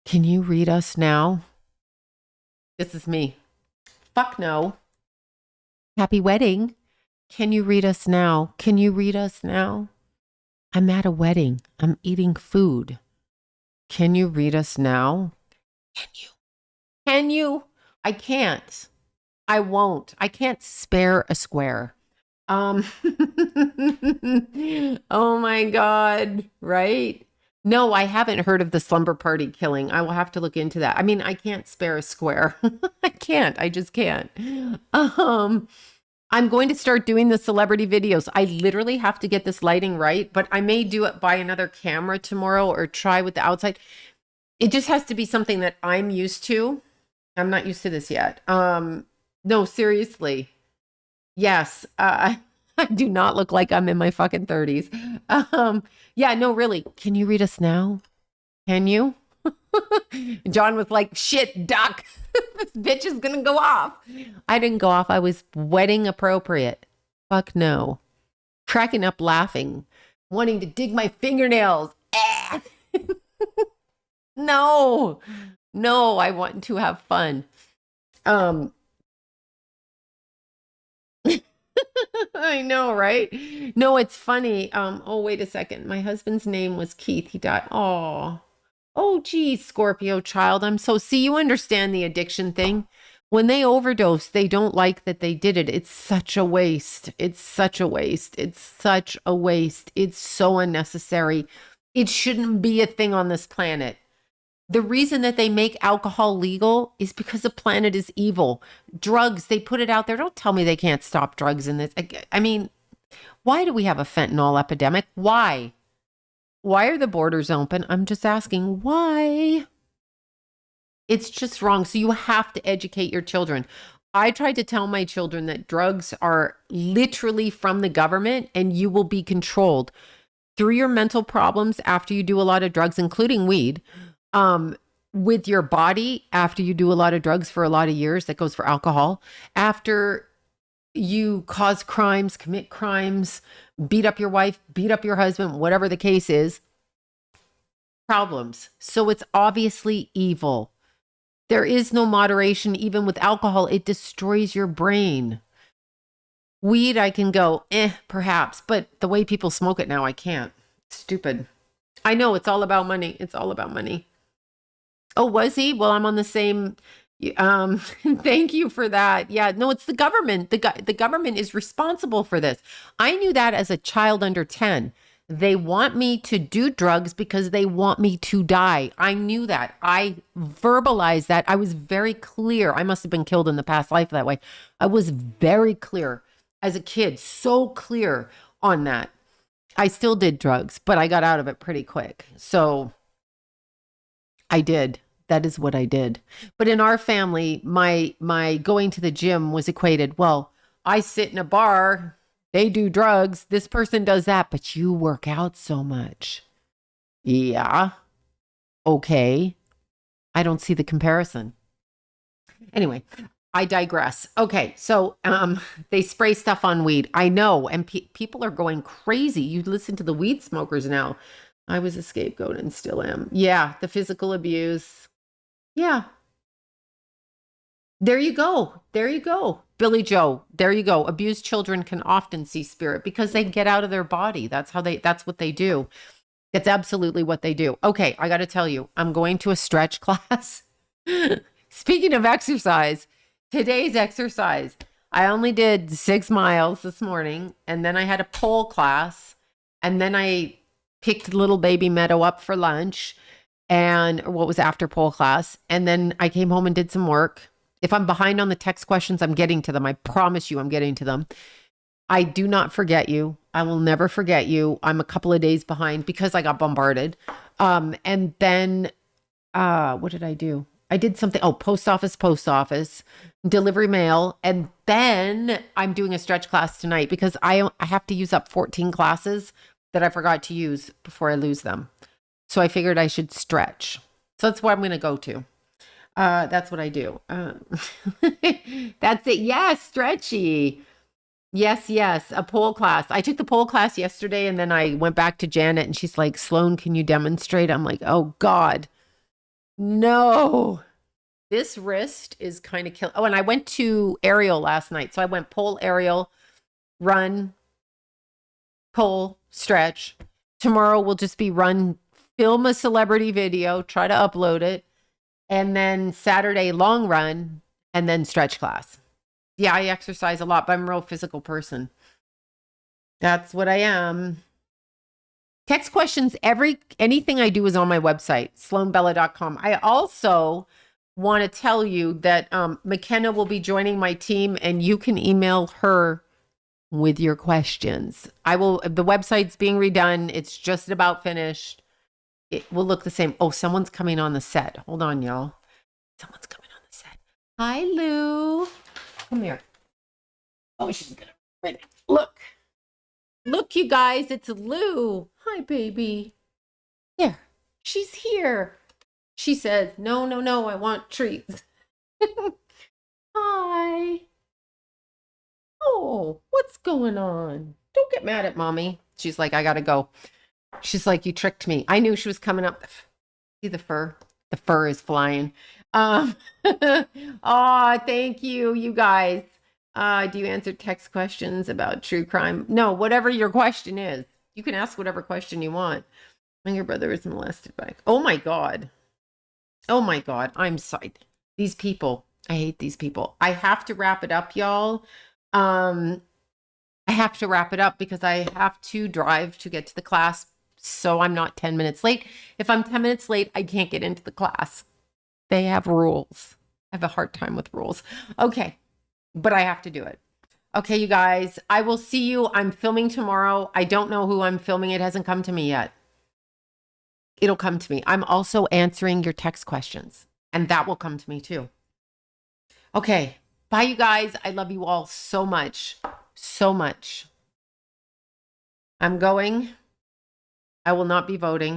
"Can you read us now?" This is me. Fuck no. Happy wedding. Can you read us now? Can you read us now? I'm at a wedding. I'm eating food. Can you read us now? Can you? Can you? I can't. I won't. I can't spare a square. Oh my God. Right? No, I haven't heard of the slumber party killing. I will have to look into that. I mean, I can't spare a square. I can't. I just can't. I'm going to start doing the celebrity videos. I literally have to get this lighting right, but I may do it by another camera tomorrow or try with the outside. It just has to be something that I'm used to. I'm not used to this yet. No, seriously. Yes. I do not look like I'm in my fucking 30s. Yeah, no, really. Can you read us now? Can you? John was like, shit, duck. This bitch is going to go off. I didn't go off. I was wedding appropriate. Fuck no. Cracking up laughing. Wanting to dig my fingernails. No. No, I want to have fun. I know, right? No, it's funny. Oh, wait a second. My husband's name was Keith. He died. Oh, geez, Scorpio child. See, you understand the addiction thing. When they overdose, they don't like that they did it. It's such a waste. It's such a waste. It's such a waste. It's so unnecessary. It shouldn't be a thing on this planet. The reason that they make alcohol legal is because the planet is evil. Drugs, they put it out there. Don't tell me they can't stop drugs in this. I mean, why do we have a fentanyl epidemic? Why? Why are the borders open? I'm just asking why. It's just wrong. So you have to educate your children. I tried to tell my children that drugs are literally from the government and you will be controlled through your mental problems after you do a lot of drugs, including weed. With your body after you do a lot of drugs for a lot of years. That goes for alcohol. After you cause crimes, commit crimes, beat up your wife, beat up your husband, whatever the case is, problems. So it's obviously evil. There is no moderation even with alcohol. It destroys your brain. Weed, I can go, perhaps, but the way people smoke it now, I can't. Stupid. I know it's all about money. It's all about money. Oh, was he? Well, I'm on the same Thank you for that. Yeah, no, it's the government. The government is responsible for this. I knew that as a child under 10. They want me to do drugs because they want me to die. I knew that. I verbalized that. I was very clear. I must have been killed in the past life that way. I was very clear as a kid, so clear on that. I still did drugs, but I got out of it pretty quick. So I did. That is what I did. But in our family, my going to the gym was equated, well, I sit in a bar, they do drugs, this person does that, but you work out so much. Yeah. Okay. I don't see the comparison. Anyway, I digress. Okay, so they spray stuff on weed. I know, and people are going crazy. You listen to the weed smokers now. I was a scapegoat and still am. Yeah, the physical abuse. Yeah. There you go. There you go. Billy Joe, there you go. Abused children can often see spirit because they get out of their body. That's what they do. That's absolutely what they do. Okay, I got to tell you, I'm going to a stretch class. Speaking of exercise, today's exercise, I only did 6 miles this morning, and then I had a pole class, and then I picked little baby Meadow up for lunch, and what was after pole class, and then I came home and did some work. If I'm behind on the text questions, I'm getting to them. I promise you I'm getting to them. I do not forget you. I will never forget you. I'm a couple of days behind because I got bombarded. And then what did I do? I did something. Oh, post office, delivery mail. And then I'm doing a stretch class tonight because I have to use up 14 classes that I forgot to use before I lose them. So I figured I should stretch. So that's what I'm going to go to. That's what I do. That's it. Yes, stretchy. Yes, a pole class. I took the pole class yesterday and then I went back to Janet and she's like, Sloan, can you demonstrate? I'm like, oh God, no. This wrist is kind of killing. Oh, and I went to aerial last night. So I went pole, aerial, run, pole, stretch. Tomorrow will just be run, film a celebrity video, try to upload it. And then Saturday, long run, and then stretch class. Yeah, I exercise a lot, but I'm a real physical person. That's what I am. Text questions, anything I do is on my website, sloanbella.com. I also want to tell you that McKenna will be joining my team and you can email her with your questions. The website's being redone. It's just about finished. It will look the same. Oh, someone's coming on the set. Hold on, y'all. Someone's coming on the set. Hi, Lou. Come here. Oh, she's gonna read it. Look, you guys, it's Lou. Hi, baby. Here, she's here. She says, no, I want treats. Hi. Oh, what's going on? Don't get mad at mommy. She's like, I gotta go. She's like, you tricked me. I knew she was coming up. See the fur? The fur is flying. Oh, thank you, you guys. Do you answer text questions about true crime? No, whatever your question is. You can ask whatever question you want. When your brother was molested by... Oh my God. Oh my God. I'm sorry. These people. I hate these people. I have to wrap it up, y'all. I have to wrap it up because I have to drive to get to the class. So I'm not 10 minutes late. If I'm 10 minutes late, I can't get into the class. They have rules. I have a hard time with rules. Okay. But I have to do it. Okay, you guys, I will see you. I'm filming tomorrow. I don't know who I'm filming. It hasn't come to me yet. It'll come to me. I'm also answering your text questions, and that will come to me too. Okay, bye, you guys. I love you all so much, so much. I'm going. I will not be voting.